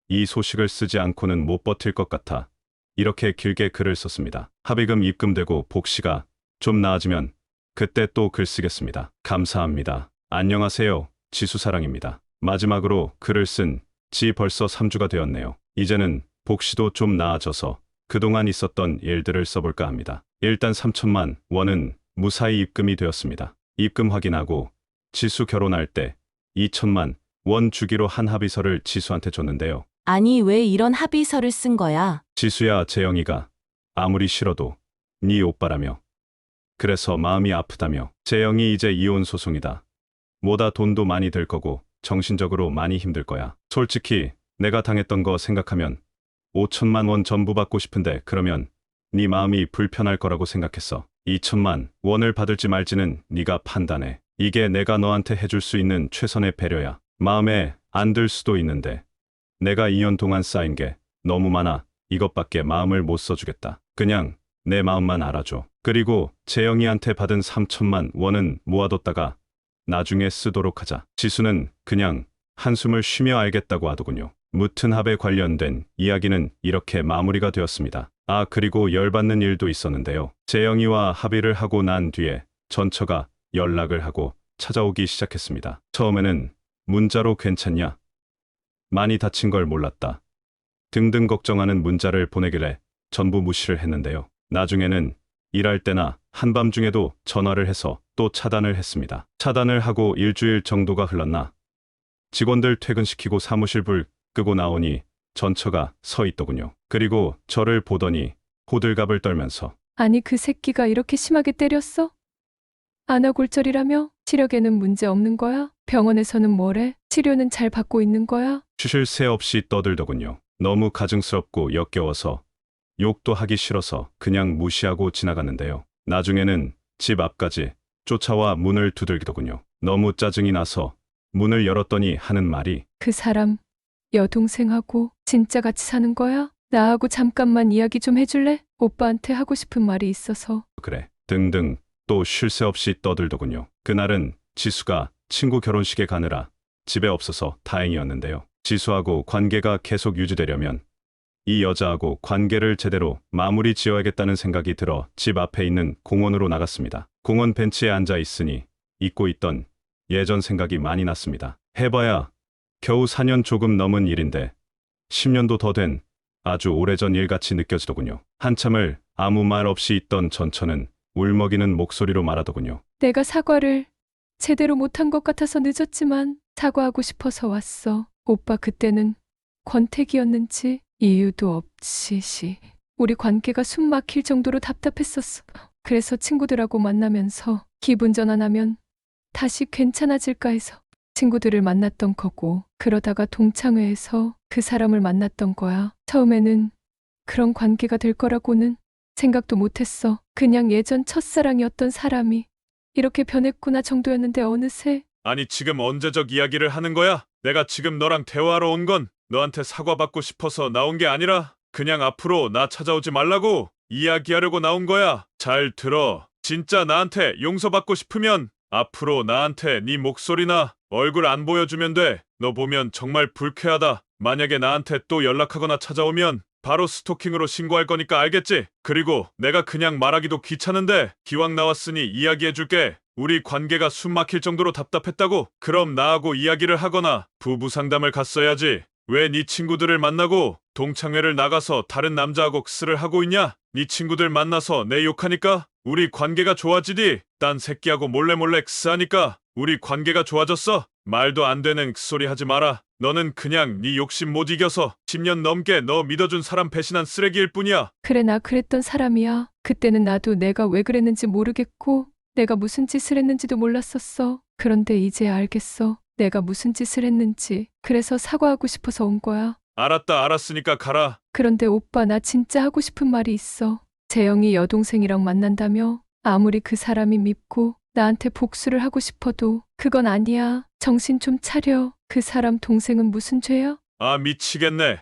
이 소식을 쓰지 않고는 못 버틸 것 같아 이렇게 길게 글을 썼습니다. 합의금 입금되고 복시가 좀 나아지면 그때 또 글 쓰겠습니다. 감사합니다. 안녕하세요. 지수사랑입니다. 마지막으로 글을 쓴 지 벌써 3주가 되었네요. 이제는 복시도 좀 나아져서 그동안 있었던 일들을 써볼까 합니다. 일단 3천만 원은 무사히 입금이 되었습니다. 입금 확인하고 지수 결혼할 때 2천만 원 주기로 한 합의서를 지수한테 줬는데요. 아니, 왜 이런 합의서를 쓴 거야? 지수야, 재영이가 아무리 싫어도 네 오빠라며 그래서 마음이 아프다며 재영이 이제 이혼 소송이다. 뭐다 돈도 많이 들 거고 정신적으로 많이 힘들 거야. 솔직히 내가 당했던 거 생각하면 5천만 원 전부 받고 싶은데 그러면 네 마음이 불편할 거라고 생각했어. 2천만 원을 받을지 말지는 네가 판단해. 이게 내가 너한테 해줄 수 있는 최선의 배려야. 마음에 안 들 수도 있는데 내가 2년 동안 쌓인 게 너무 많아. 이것밖에 마음을 못 써주겠다. 그냥 내 마음만 알아줘. 그리고 재영이한테 받은 3천만 원은 모아뒀다가 나중에 쓰도록 하자. 지수는 그냥 한숨을 쉬며 알겠다고 하더군요. 무튼 합에 관련된 이야기는 이렇게 마무리가 되었습니다. 아, 그리고 열받는 일도 있었는데요. 재영이와 합의를 하고 난 뒤에 전처가 연락을 하고 찾아오기 시작했습니다. 처음에는 문자로 괜찮냐? 많이 다친 걸 몰랐다. 등등 걱정하는 문자를 보내길래 전부 무시를 했는데요. 나중에는 일할 때나 한밤중에도 전화를 해서 또 차단을 했습니다. 차단을 하고 일주일 정도가 흘렀나 직원들 퇴근시키고 사무실 불 끄고 나오니 전처가 서 있더군요. 그리고 저를 보더니 호들갑을 떨면서 아니, 그 새끼가 이렇게 심하게 때렸어? 안아골절이라며? 치력에는 문제 없는 거야? 병원에서는 뭐래? 치료는 잘 받고 있는 거야? 쉬실 새 없이 떠들더군요. 너무 가증스럽고 역겨워서 욕도 하기 싫어서 그냥 무시하고 지나갔는데요. 나중에는 집 앞까지 쫓아와 문을 두들기더군요. 너무 짜증이 나서 문을 열었더니 하는 말이 그 사람 여동생하고 진짜 같이 사는 거야? 나하고 잠깐만 이야기 좀 해줄래? 오빠한테 하고 싶은 말이 있어서. 그래 등등 또 쉴 새 없이 떠들더군요. 그날은 지수가 친구 결혼식에 가느라 집에 없어서 다행이었는데요. 지수하고 관계가 계속 유지되려면 이 여자하고 관계를 제대로 마무리 지어야겠다는 생각이 들어 집 앞에 있는 공원으로 나갔습니다. 공원 벤치에 앉아 있으니 잊고 있던 예전 생각이 많이 났습니다. 해봐야 겨우 4년 조금 넘은 일인데 10년도 더 된 아주 오래전 일같이 느껴지더군요. 한참을 아무 말 없이 있던 전처는 울먹이는 목소리로 말하더군요. 내가 사과를 제대로 못한 것 같아서 늦었지만 사과하고 싶어서 왔어. 오빠 그때는 권태기였는지 이유도 없이 우리 관계가 숨 막힐 정도로 답답했었어. 그래서 친구들하고 만나면서 기분 전환하면 다시 괜찮아질까 해서 친구들을 만났던 거고, 그러다가 동창회에서 그 사람을 만났던 거야. 처음에는 그런 관계가 될 거라고는 생각도 못했어. 그냥 예전 첫사랑이었던 사람이 이렇게 변했구나 정도였는데 어느새. 아니 지금 언제적 이야기를 하는 거야? 내가 지금 너랑 대화하러 온 건 너한테 사과받고 싶어서 나온 게 아니라 그냥 앞으로 나 찾아오지 말라고 이야기하려고 나온 거야. 잘 들어. 진짜 나한테 용서받고 싶으면 앞으로 나한테 네 목소리나 얼굴 안 보여주면 돼. 너 보면 정말 불쾌하다. 만약에 나한테 또 연락하거나 찾아오면 바로 스토킹으로 신고할 거니까 알겠지? 그리고 내가 그냥 말하기도 귀찮은데 기왕 나왔으니 이야기해줄게. 우리 관계가 숨 막힐 정도로 답답했다고? 그럼 나하고 이야기를 하거나 부부 상담을 갔어야지. 왜 네 친구들을 만나고 동창회를 나가서 다른 남자하고 엑스를 하고 있냐? 네 친구들 만나서 내 욕하니까 우리 관계가 좋아지디. 딴 새끼하고 몰래 엑스하니까 우리 관계가 좋아졌어? 말도 안 되는 엑소리 하지 마라. 너는 그냥 네 욕심 못 이겨서 10년 넘게 너 믿어준 사람 배신한 쓰레기일 뿐이야. 그래, 나 그랬던 사람이야. 그때는 나도 내가 왜 그랬는지 모르겠고 내가 무슨 짓을 했는지도 몰랐었어. 그런데 이제 알겠어. 내가 무슨 짓을 했는지. 그래서 사과하고 싶어서 온 거야. 알았다, 알았으니까 가라. 그런데 오빠, 나 진짜 하고 싶은 말이 있어. 재영이 여동생이랑 만난다며? 아무리 그 사람이 밉고 나한테 복수를 하고 싶어도 그건 아니야. 정신 좀 차려. 그 사람 동생은 무슨 죄야? 아, 미치겠네.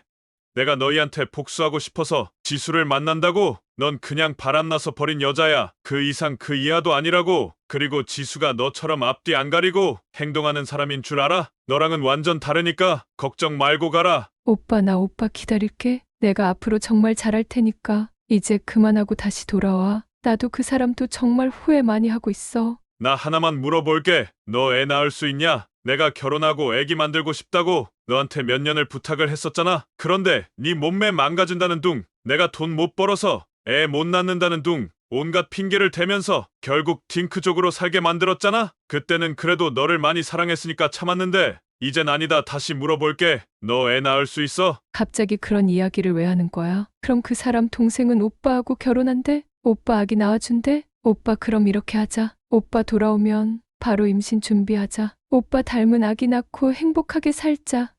내가 너희한테 복수하고 싶어서 지수를 만난다고? 넌 그냥 바람나서 버린 여자야. 그 이상 그 이하도 아니라고. 그리고 지수가 너처럼 앞뒤 안 가리고 행동하는 사람인 줄 알아? 너랑은 완전 다르니까 걱정 말고 가라. 오빠, 나 오빠 기다릴게. 내가 앞으로 정말 잘할 테니까 이제 그만하고 다시 돌아와. 나도 그 사람도 정말 후회 많이 하고 있어. 나 하나만 물어볼게. 너 애 낳을 수 있냐? 내가 결혼하고 애기 만들고 싶다고 너한테 몇 년을 부탁을 했었잖아. 그런데 네 몸매 망가진다는 둥, 내가 돈 못 벌어서 애 못 낳는다는 둥, 온갖 핑계를 대면서 결국 딩크족으로 살게 만들었잖아. 그때는 그래도 너를 많이 사랑했으니까 참았는데 이젠 아니다. 다시 물어볼게. 너 애 낳을 수 있어? 갑자기 그런 이야기를 왜 하는 거야? 그럼 그 사람 동생은 오빠하고 결혼한대? 오빠 아기 낳아준대? 오빠, 그럼 이렇게 하자. 오빠 돌아오면 바로 임신 준비하자. 오빠 닮은 아기 낳고 행복하게 살자.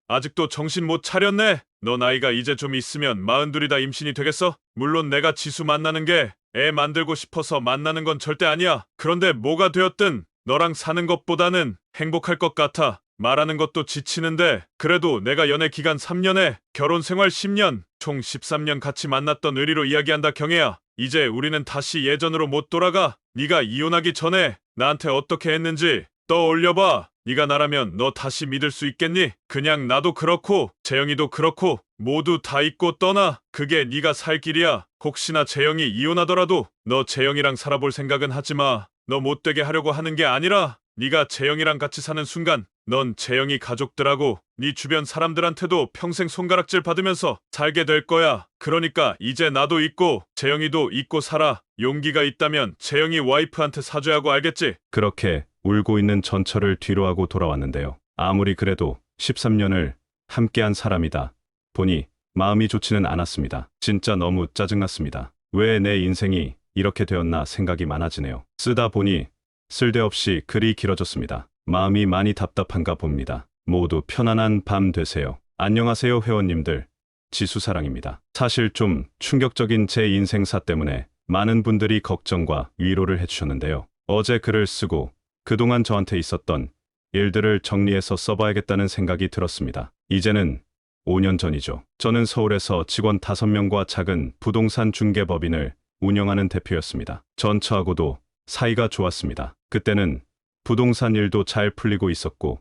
아직도 정신 못 차렸네. 너 나이가 이제 좀 있으면 42다 임신이 되겠어? 물론 내가 지수 만나는 게 애 만들고 싶어서 만나는 건 절대 아니야. 그런데 뭐가 되었든 너랑 사는 것보다는 행복할 것 같아. 말하는 것도 지치는데 그래도 내가 연애 기간 3년에 결혼 생활 10년, 총 13년 같이 만났던 의리로 이야기한다, 경혜야. 이제 우리는 다시 예전으로 못 돌아가. 네가 이혼하기 전에 나한테 어떻게 했는지 떠올려봐. 네가 나라면 너 다시 믿을 수 있겠니? 그냥 나도 그렇고 재영이도 그렇고 모두 다 잊고 떠나. 그게 네가 살 길이야. 혹시나 재영이 이혼하더라도 너 재영이랑 살아볼 생각은 하지 마. 너 못되게 하려고 하는 게 아니라 네가 재영이랑 같이 사는 순간 넌 재영이 가족들하고 네 주변 사람들한테도 평생 손가락질 받으면서 살게 될 거야. 그러니까 이제 나도 잊고 재영이도 잊고 살아. 용기가 있다면 재영이 와이프한테 사죄하고, 알겠지? 그렇게 울고 있는 전철을 뒤로하고 돌아왔는데요. 아무리 그래도 13년을 함께한 사람이다 보니 마음이 좋지는 않았습니다. 진짜 너무 짜증났습니다. 왜 내 인생이 이렇게 되었나 생각이 많아지네요. 쓰다 보니 쓸데없이 글이 길어졌습니다. 마음이 많이 답답한가 봅니다. 모두 편안한 밤 되세요. 안녕하세요, 회원님들. 지수사랑입니다. 사실 좀 충격적인 제 인생사 때문에 많은 분들이 걱정과 위로를 해주셨는데요. 어제 글을 쓰고 그동안 저한테 있었던 일들을 정리해서 써봐야겠다는 생각이 들었습니다. 이제는 5년 전이죠. 저는 서울에서 직원 5명과 작은 부동산 중개법인을 운영하는 대표였습니다. 전처하고도 사이가 좋았습니다. 그때는 부동산 일도 잘 풀리고 있었고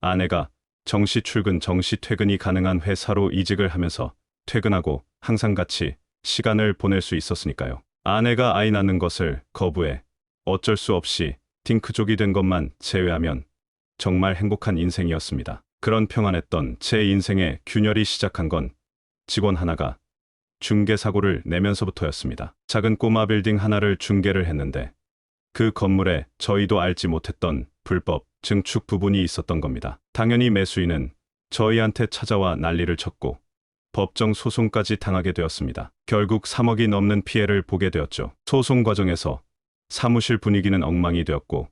아내가 정시 출근 정시 퇴근이 가능한 회사로 이직을 하면서 퇴근하고 항상 같이 시간을 보낼 수 있었으니까요. 아내가 아이 낳는 것을 거부해 어쩔 수 없이 딩크족이 된 것만 제외하면 정말 행복한 인생이었습니다. 그런 평안했던 제 인생의 균열이 시작한 건 직원 하나가 중개 사고를 내면서부터였습니다. 작은 꼬마 빌딩 하나를 중개를 했는데 그 건물에 저희도 알지 못했던 불법 증축 부분이 있었던 겁니다. 당연히 매수인은 저희한테 찾아와 난리를 쳤고 법정 소송까지 당하게 되었습니다. 결국 3억이 넘는 피해를 보게 되었죠. 소송 과정에서 사무실 분위기는 엉망이 되었고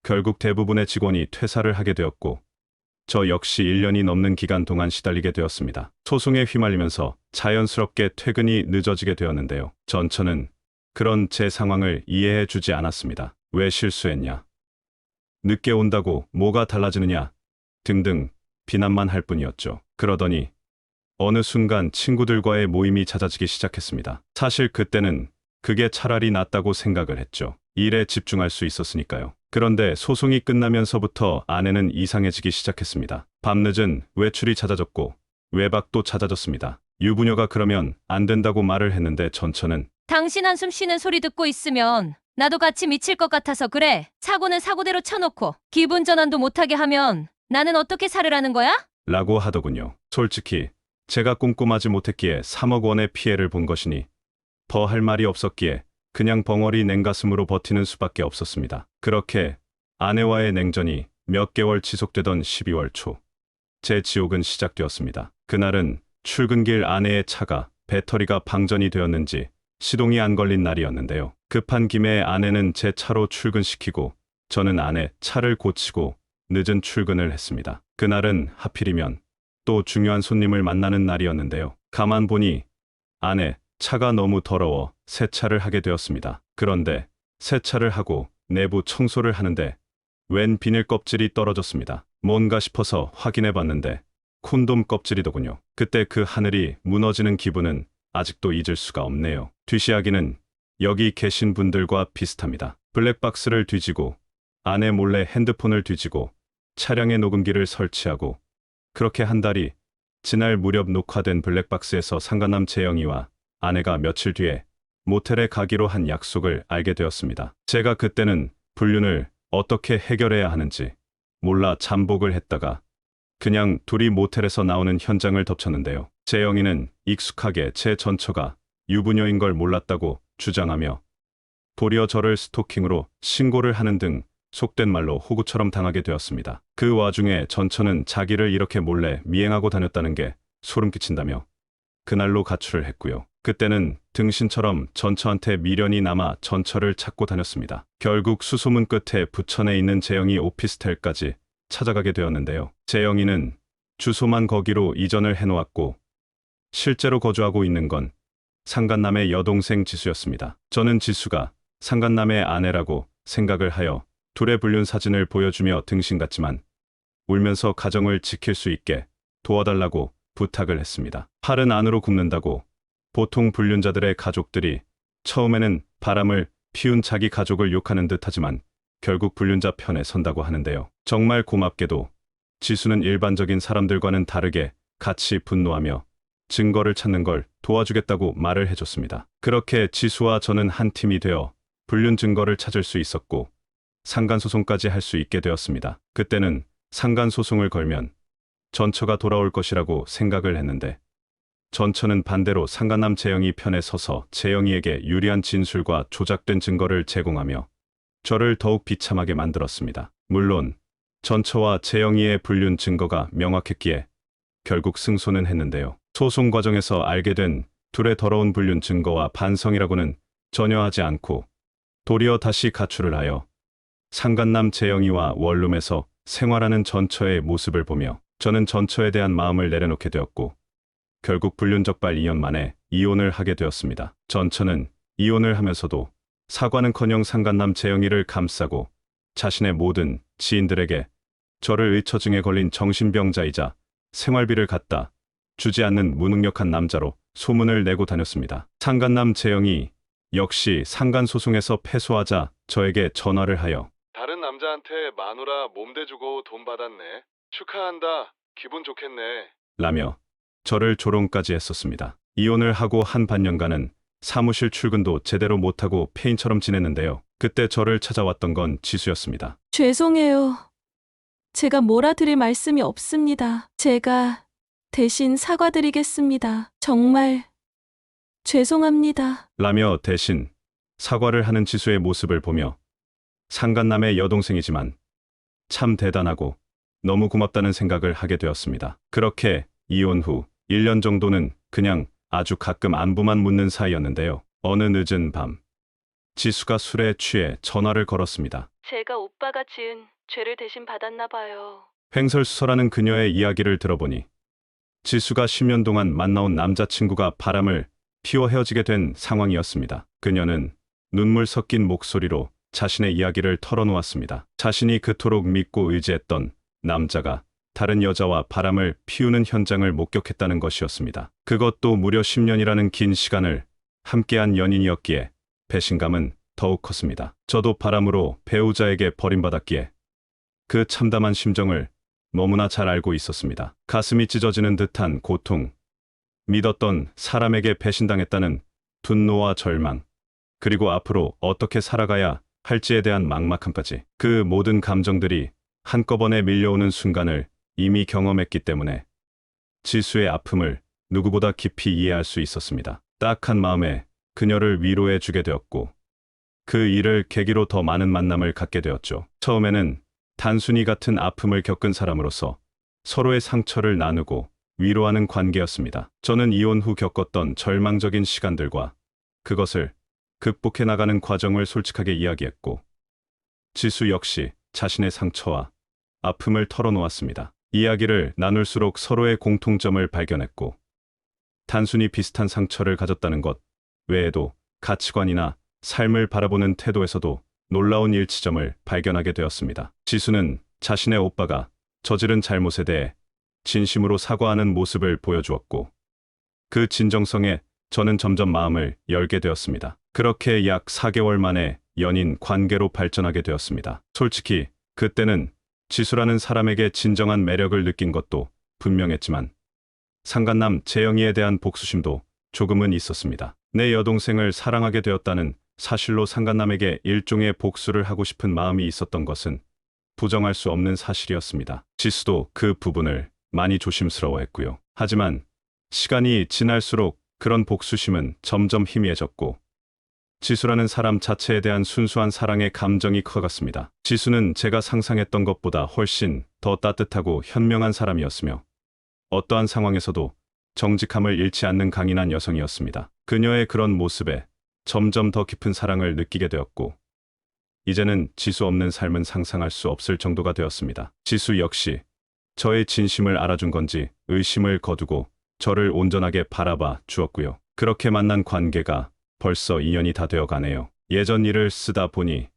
결국 대부분의 직원이 퇴사를 하게 되었고 저 역시 1년이 넘는 기간 동안 시달리게 되었습니다. 소송에 휘말리면서 자연스럽게 퇴근이 늦어지게 되었는데요. 전처는 그런 제 상황을 이해해 주지 않았습니다. 왜 실수했냐? 늦게 온다고 뭐가 달라지느냐? 등등 비난만 할 뿐이었죠. 그러더니 어느 순간 친구들과의 모임이 잦아지기 시작했습니다. 사실 그때는 그게 차라리 낫다고 생각을 했죠. 일에 집중할 수 있었으니까요. 그런데 소송이 끝나면서부터 아내는 이상해지기 시작했습니다. 밤늦은 외출이 잦아졌고 외박도 잦아졌습니다. 유부녀가 그러면 안 된다고 말을 했는데 전처는 당신 한숨 쉬는 소리 듣고 있으면 나도 같이 미칠 것 같아서 그래. 사고는 사고대로 쳐놓고 기분 전환도 못하게 하면 나는 어떻게 살으라는 거야? 라고 하더군요. 솔직히 제가 꼼꼼하지 못했기에 3억 원의 피해를 본 것이니 더 할 말이 없었기에 그냥 벙어리 냉가슴으로 버티는 수밖에 없었습니다. 그렇게 아내와의 냉전이 몇 개월 지속되던 12월 초 제 지옥은 시작되었습니다. 그날은 출근길 아내의 차가 배터리가 방전이 되었는지 시동이 안 걸린 날이었는데요. 급한 김에 아내는 제 차로 출근시키고 저는 아내 차를 고치고 늦은 출근을 했습니다. 그날은 하필이면 또 중요한 손님을 만나는 날이었는데요. 가만 보니 아내 차가 너무 더러워 세차를 하게 되었습니다. 그런데 세차를 하고 내부 청소를 하는데 웬 비닐 껍질이 떨어졌습니다. 뭔가 싶어서 확인해 봤는데 콘돔 껍질이더군요. 그때 그 하늘이 무너지는 기분은 아직도 잊을 수가 없네요. 뒤시하기는 여기 계신 분들과 비슷합니다. 블랙박스를 뒤지고 아내 몰래 핸드폰을 뒤지고 차량에 녹음기를 설치하고 그렇게 한 달이 지날 무렵 녹화된 블랙박스에서 상간남 재영이와 아내가 며칠 뒤에 모텔에 가기로 한 약속을 알게 되었습니다. 제가 그때는 불륜을 어떻게 해결해야 하는지 몰라 잠복을 했다가 그냥 둘이 모텔에서 나오는 현장을 덮쳤는데요. 재영이는 익숙하게 제 전처가 유부녀인 걸 몰랐다고 주장하며 도리어 저를 스토킹으로 신고를 하는 등 속된 말로 호구처럼 당하게 되었습니다. 그 와중에 전처는 자기를 이렇게 몰래 미행하고 다녔다는 게 소름 끼친다며 그날로 가출을 했고요. 그때는 등신처럼 전처한테 미련이 남아 전처를 찾고 다녔습니다. 결국 수소문 끝에 부천에 있는 재영이 오피스텔까지 찾아가게 되었는데요. 재영이는 주소만 거기로 이전을 해놓았고 실제로 거주하고 있는 건 상간남의 여동생 지수였습니다. 저는 지수가 상간남의 아내라고 생각을 하여 둘의 불륜 사진을 보여주며 등신갔지만 울면서 가정을 지킬 수 있게 도와달라고 부탁을 했습니다. 팔은 안으로 굽는다고 보통 불륜자들의 가족들이 처음에는 바람을 피운 자기 가족을 욕하는 듯하지만 결국 불륜자 편에 선다고 하는데요. 정말 고맙게도 지수는 일반적인 사람들과는 다르게 같이 분노하며 증거를 찾는 걸 도와주겠다고 말을 해줬습니다. 그렇게 지수와 저는 한 팀이 되어 불륜 증거를 찾을 수 있었고 상간소송까지 할 수 있게 되었습니다. 그때는 상간소송을 걸면 전처가 돌아올 것이라고 생각을 했는데 전처는 반대로 상간남 재영이 편에 서서 재영이에게 유리한 진술과 조작된 증거를 제공하며 저를 더욱 비참하게 만들었습니다. 물론 전처와 재영이의 불륜 증거가 명확했기에 결국 승소는 했는데요. 소송 과정에서 알게 된 둘의 더러운 불륜 증거와 반성이라고는 전혀 하지 않고 도리어 다시 가출을 하여 상간남 재영이와 원룸에서 생활하는 전처의 모습을 보며 저는 전처에 대한 마음을 내려놓게 되었고 결국 불륜적발 2년 만에 이혼을 하게 되었습니다. 전처는 이혼을 하면서도 사과는커녕 상간남 재영이를 감싸고 자신의 모든 지인들에게 저를 의처증에 걸린 정신병자이자 생활비를 갖다 주지 않는 무능력한 남자로 소문을 내고 다녔습니다. 상간남 재영이 역시 상간소송에서 패소하자 저에게 전화를 하여 다른 남자한테 마누라 몸대 주고 돈 받았네. 축하한다. 기분 좋겠네. 라며 저를 조롱까지 했었습니다. 이혼을 하고 한 반년간은 사무실 출근도 제대로 못하고 폐인처럼 지냈는데요. 그때 저를 찾아왔던 건 지수였습니다. 죄송해요. 제가 몰아드릴 말씀이 없습니다. 제가 대신 사과드리겠습니다. 정말 죄송합니다. 라며 대신 사과를 하는 지수의 모습을 보며 상간남의 여동생이지만 참 대단하고 너무 고맙다는 생각을 하게 되었습니다. 그렇게 이혼 후 1년 정도는 그냥 아주 가끔 안부만 묻는 사이였는데요. 어느 늦은 밤 지수가 술에 취해 전화를 걸었습니다. 제가 오빠가 지은 죄를 대신 받았나 봐요. 횡설수설하는 그녀의 이야기를 들어보니 지수가 10년 동안 만나온 남자친구가 바람을 피워 헤어지게 된 상황이었습니다. 그녀는 눈물 섞인 목소리로 자신의 이야기를 털어놓았습니다. 자신이 그토록 믿고 의지했던 남자가 다른 여자와 바람을 피우는 현장을 목격했다는 것이었습니다. 그것도 무려 10년이라는 긴 시간을 함께한 연인이었기에 배신감은 더욱 컸습니다. 저도 바람으로 배우자에게 버림받았기에 그 참담한 심정을 너무나 잘 알고 있었습니다. 가슴이 찢어지는 듯한 고통, 믿었던 사람에게 배신당했다는 분노와 절망, 그리고 앞으로 어떻게 살아가야 할지에 대한 막막함까지 그 모든 감정들이 한꺼번에 밀려오는 순간을 이미 경험했기 때문에 지수의 아픔을 누구보다 깊이 이해할 수 있었습니다. 딱한 마음에 그녀를 위로해 주게 되었고 그 일을 계기로 더 많은 만남을 갖게 되었죠. 처음에는 단순히 같은 아픔을 겪은 사람으로서 서로의 상처를 나누고 위로하는 관계였습니다. 저는 이혼 후 겪었던 절망적인 시간들과 그것을 극복해 나가는 과정을 솔직하게 이야기했고 지수 역시 자신의 상처와 아픔을 털어놓았습니다. 이야기를 나눌수록 서로의 공통점을 발견했고, 단순히 비슷한 상처를 가졌다는 것 외에도 가치관이나 삶을 바라보는 태도에서도 놀라운 일치점을 발견하게 되었습니다. 지수는 자신의 오빠가 저지른 잘못에 대해 진심으로 사과하는 모습을 보여주었고, 그 진정성에 저는 점점 마음을 열게 되었습니다. 그렇게 약 4개월 만에 연인 관계로 발전하게 되었습니다. 솔직히 그때는 지수라는 사람에게 진정한 매력을 느낀 것도 분명했지만, 상간남 재영이에 대한 복수심도 조금은 있었습니다. 내 여동생을 사랑하게 되었다는 사실로 상간남에게 일종의 복수를 하고 싶은 마음이 있었던 것은 부정할 수 없는 사실이었습니다. 지수도 그 부분을 많이 조심스러워했고요. 하지만 시간이 지날수록 그런 복수심은 점점 희미해졌고, 지수라는 사람 자체에 대한 순수한 사랑의 감정이 커갔습니다. 지수는 제가 상상했던 것보다 훨씬 더 따뜻하고 현명한 사람이었으며, 어떠한 상황에서도 정직함을 잃지 않는 강인한 여성이었습니다. 그녀의 그런 모습에 점점 더 깊은 사랑을 느끼게 되었고, 이제는 지수 없는 삶은 상상할 수 없을 정도가 되었습니다. 지수 역시 저의 진심을 알아준 건지 의심을 거두고 저를 온전하게 바라봐 주었고요. 그렇게 만난 관계가 벌써 2년이 다 되어 가네요. 예전 일을 쓰다 보니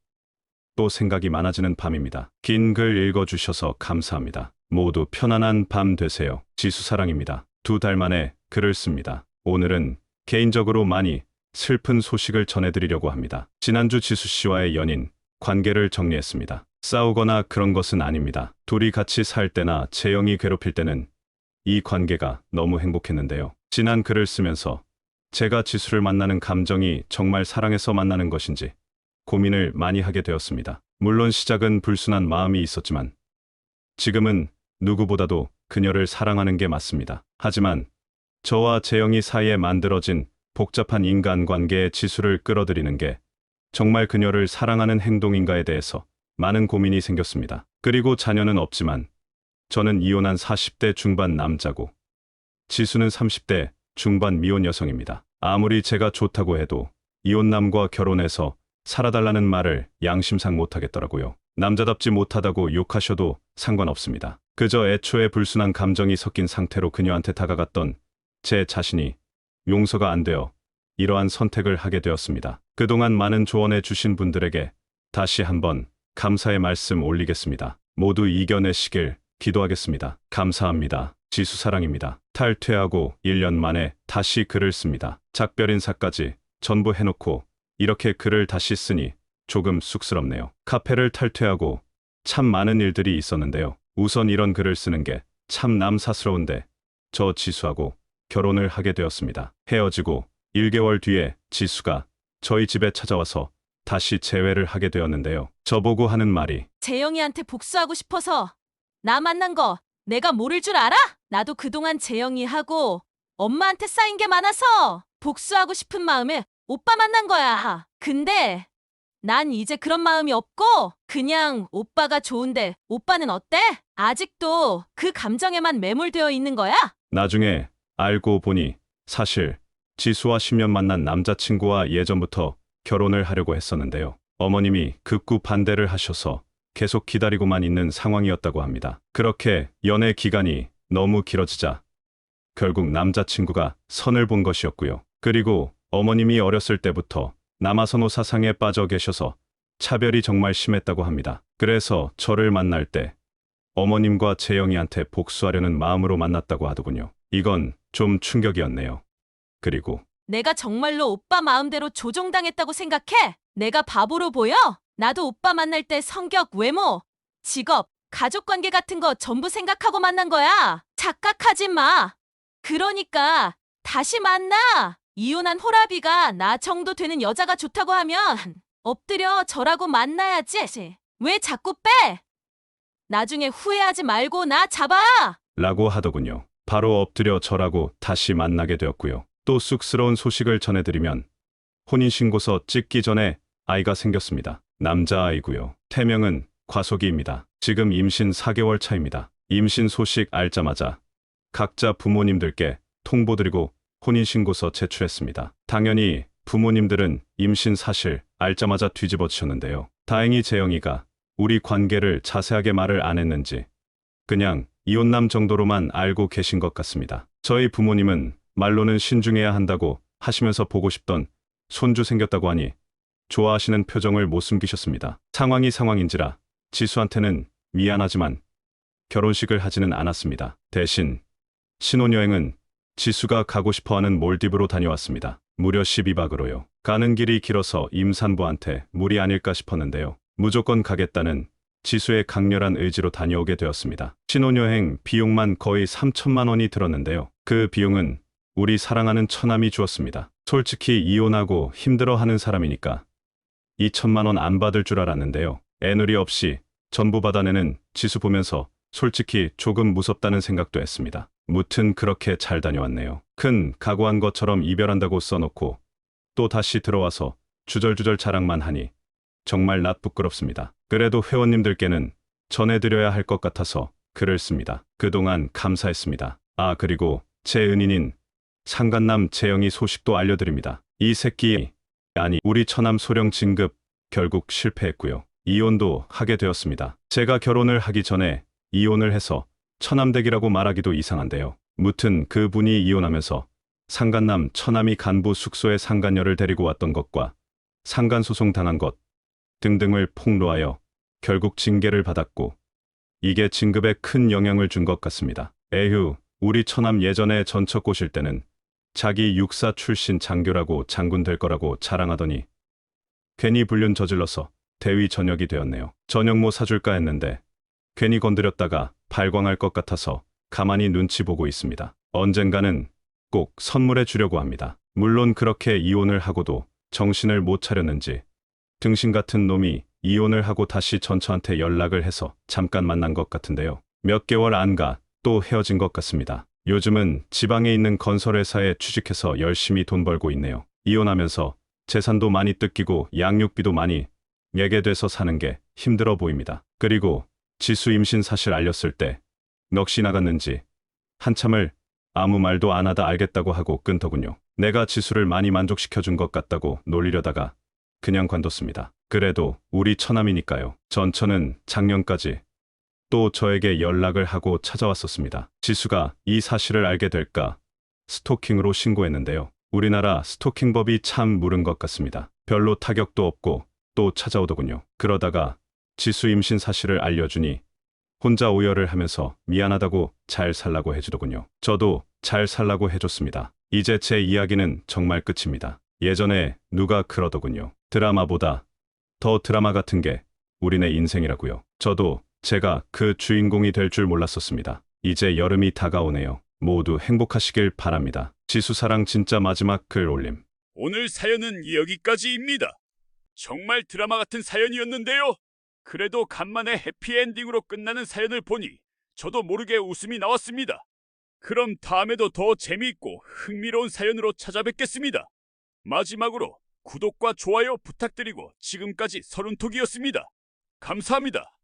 또 생각이 많아지는 밤입니다. 긴 글 읽어주셔서 감사합니다. 모두 편안한 밤 되세요. 지수 사랑입니다. 2달 만에 글을 씁니다. 오늘은 개인적으로 많이 슬픈 소식을 전해드리려고 합니다. 지난주 지수 씨와의 연인 관계를 정리했습니다. 싸우거나 그런 것은 아닙니다. 둘이 같이 살 때나 재영이 괴롭힐 때는 이 관계가 너무 행복했는데요. 지난 글을 쓰면서 제가 지수를 만나는 감정이 정말 사랑해서 만나는 것인지 고민을 많이 하게 되었습니다. 물론 시작은 불순한 마음이 있었지만 지금은 누구보다도 그녀를 사랑하는 게 맞습니다. 하지만 저와 재영이 사이에 만들어진 복잡한 인간관계에 지수를 끌어들이는 게 정말 그녀를 사랑하는 행동인가에 대해서 많은 고민이 생겼습니다. 그리고 자녀는 없지만 저는 이혼한 40대 중반 남자고 지수는 30대 중반 미혼 여성입니다. 아무리 제가 좋다고 해도 이혼남과 결혼해서 살아달라는 말을 양심상 못하겠더라고요. 남자답지 못하다고 욕하셔도 상관없습니다. 그저 애초에 불순한 감정이 섞인 상태로 그녀한테 다가갔던 제 자신이 용서가 안 되어 이러한 선택을 하게 되었습니다. 그동안 많은 조언해 주신 분들에게 다시 한번 감사의 말씀 올리겠습니다. 모두 이겨내시길 기도하겠습니다. 감사합니다. 지수 사랑입니다. 탈퇴하고 1년 만에 다시 글을 씁니다. 작별 인사까지 전부 해놓고 이렇게 글을 다시 쓰니 조금 쑥스럽네요. 카페를 탈퇴하고 참 많은 일들이 있었는데요. 우선 이런 글을 쓰는 게 참 남사스러운데 저 지수하고 결혼을 하게 되었습니다. 헤어지고 1개월 뒤에 지수가 저희 집에 찾아와서 다시 재회를 하게 되었는데요. 저보고 하는 말이 재영이한테 복수하고 싶어서 나 만난 거 내가 모를 줄 알아? 나도 그동안 재영이하고 엄마한테 쌓인 게 많아서 복수하고 싶은 마음에 오빠 만난 거야. 근데 난 이제 그런 마음이 없고 그냥 오빠가 좋은데 오빠는 어때? 아직도 그 감정에만 매몰되어 있는 거야? 나중에 알고 보니 사실 지수와 10년 만난 남자친구와 예전부터 결혼을 하려고 했었는데요. 어머님이 극구 반대를 하셔서 계속 기다리고만 있는 상황이었다고 합니다. 그렇게 연애 기간이 너무 길어지자 결국 남자친구가 선을 본 것이었고요. 그리고 어머님이 어렸을 때부터 남아선호 사상에 빠져 계셔서 차별이 정말 심했다고 합니다. 그래서 저를 만날 때 어머님과 재영이한테 복수하려는 마음으로 만났다고 하더군요. 이건 좀 충격이었네요. 그리고 내가 정말로 오빠 마음대로 조종당했다고 생각해? 내가 바보로 보여? 나도 오빠 만날 때 성격, 외모, 직업, 가족관계 같은 거 전부 생각하고 만난 거야. 착각하지 마. 그러니까 다시 만나. 이혼한 호라비가 나 정도 되는 여자가 좋다고 하면 엎드려 절하고 만나야지. 왜 자꾸 빼? 나중에 후회하지 말고 나 잡아. 라고 하더군요. 바로 엎드려 절하고 다시 만나게 되었고요. 또 쑥스러운 소식을 전해드리면 혼인신고서 찍기 전에 아이가 생겼습니다. 남자아이고요. 태명은 과속이입니다. 지금 임신 4개월 차입니다. 임신 소식 알자마자 각자 부모님들께 통보드리고 혼인신고서 제출했습니다. 당연히 부모님들은 임신 사실 알자마자 뒤집어지셨는데요. 다행히 재영이가 우리 관계를 자세하게 말을 안 했는지 그냥 이혼남 정도로만 알고 계신 것 같습니다. 저희 부모님은 말로는 신중해야 한다고 하시면서 보고 싶던 손주 생겼다고 하니 좋아하시는 표정을 못 숨기셨습니다. 상황이 상황인지라 지수한테는 미안하지만 결혼식을 하지는 않았습니다. 대신 신혼여행은 지수가 가고 싶어하는 몰디브로 다녀왔습니다. 무려 12박으로요. 가는 길이 길어서 임산부한테 무리 아닐까 싶었는데요. 무조건 가겠다는 지수의 강렬한 의지로 다녀오게 되었습니다. 신혼여행 비용만 거의 3천만 원이 들었는데요. 그 비용은 우리 사랑하는 처남이 주었습니다. 솔직히 이혼하고 힘들어하는 사람이니까 2천만 원 안 받을 줄 알았는데요. 애누리 없이 전부 받아내는 지수 보면서 솔직히 조금 무섭다는 생각도 했습니다. 무튼 그렇게 잘 다녀왔네요. 큰 각오한 것처럼 이별한다고 써놓고 또 다시 들어와서 주절주절 자랑만 하니 정말 낯 부끄럽습니다. 그래도 회원님들께는 전해드려야 할 것 같아서 글을 씁니다. 그동안 감사했습니다. 아, 그리고 제 은인인 상간남 재영이 소식도 알려드립니다. 이 새끼, 아니 우리 처남 소령 진급 결국 실패했고요. 이혼도 하게 되었습니다. 제가 결혼을 하기 전에 이혼을 해서 처남댁이라고 말하기도 이상한데요. 무튼 그분이 이혼하면서 상간남 처남이 간부 숙소에 상간녀를 데리고 왔던 것과 상간소송 당한 것 등등을 폭로하여 결국 징계를 받았고 이게 진급에 큰 영향을 준 것 같습니다. 에휴, 우리 처남 예전에 전처 꼬실 때는 자기 육사 출신 장교라고 장군 될 거라고 자랑하더니 괜히 불륜 저질러서 대위 전역이 되었네요. 저녁 뭐 사줄까 했는데 괜히 건드렸다가 발광할 것 같아서 가만히 눈치 보고 있습니다. 언젠가는 꼭 선물해 주려고 합니다. 물론 그렇게 이혼을 하고도 정신을 못 차렸는지 등신 같은 놈이 이혼을 하고 다시 전처한테 연락을 해서 잠깐 만난 것 같은데요. 몇 개월 안 가 또 헤어진 것 같습니다. 요즘은 지방에 있는 건설회사에 취직해서 열심히 돈 벌고 있네요. 이혼하면서 재산도 많이 뜯기고 양육비도 많이 내게 돼서 사는 게 힘들어 보입니다. 그리고 지수 임신 사실 알렸을 때 넋이 나갔는지 한참을 아무 말도 안 하다 알겠다고 하고 끊더군요. 내가 지수를 많이 만족시켜준 것 같다고 놀리려다가 그냥 관뒀습니다. 그래도 우리 처남이니까요. 전처는 작년까지 또 저에게 연락을 하고 찾아왔었습니다. 지수가 이 사실을 알게 될까 스토킹으로 신고했는데요. 우리나라 스토킹법이 참 무른 것 같습니다. 별로 타격도 없고 또 찾아오더군요. 그러다가 지수 임신 사실을 알려주니 혼자 오열을 하면서 미안하다고 잘 살라고 해주더군요. 저도 잘 살라고 해줬습니다. 이제 제 이야기는 정말 끝입니다. 예전에 누가 그러더군요. 드라마보다 더 드라마 같은 게 우리네 인생이라고요. 저도 제가 그 주인공이 될 줄 몰랐었습니다. 이제 여름이 다가오네요. 모두 행복하시길 바랍니다. 지수사랑 진짜 마지막 글 올림. 오늘 사연은 여기까지입니다. 정말 드라마 같은 사연이었는데요. 그래도 간만에 해피엔딩으로 끝나는 사연을 보니 저도 모르게 웃음이 나왔습니다. 그럼 다음에도 더 재미있고 흥미로운 사연으로 찾아뵙겠습니다. 마지막으로 구독과 좋아요 부탁드리고 지금까지 서른톡이었습니다. 감사합니다.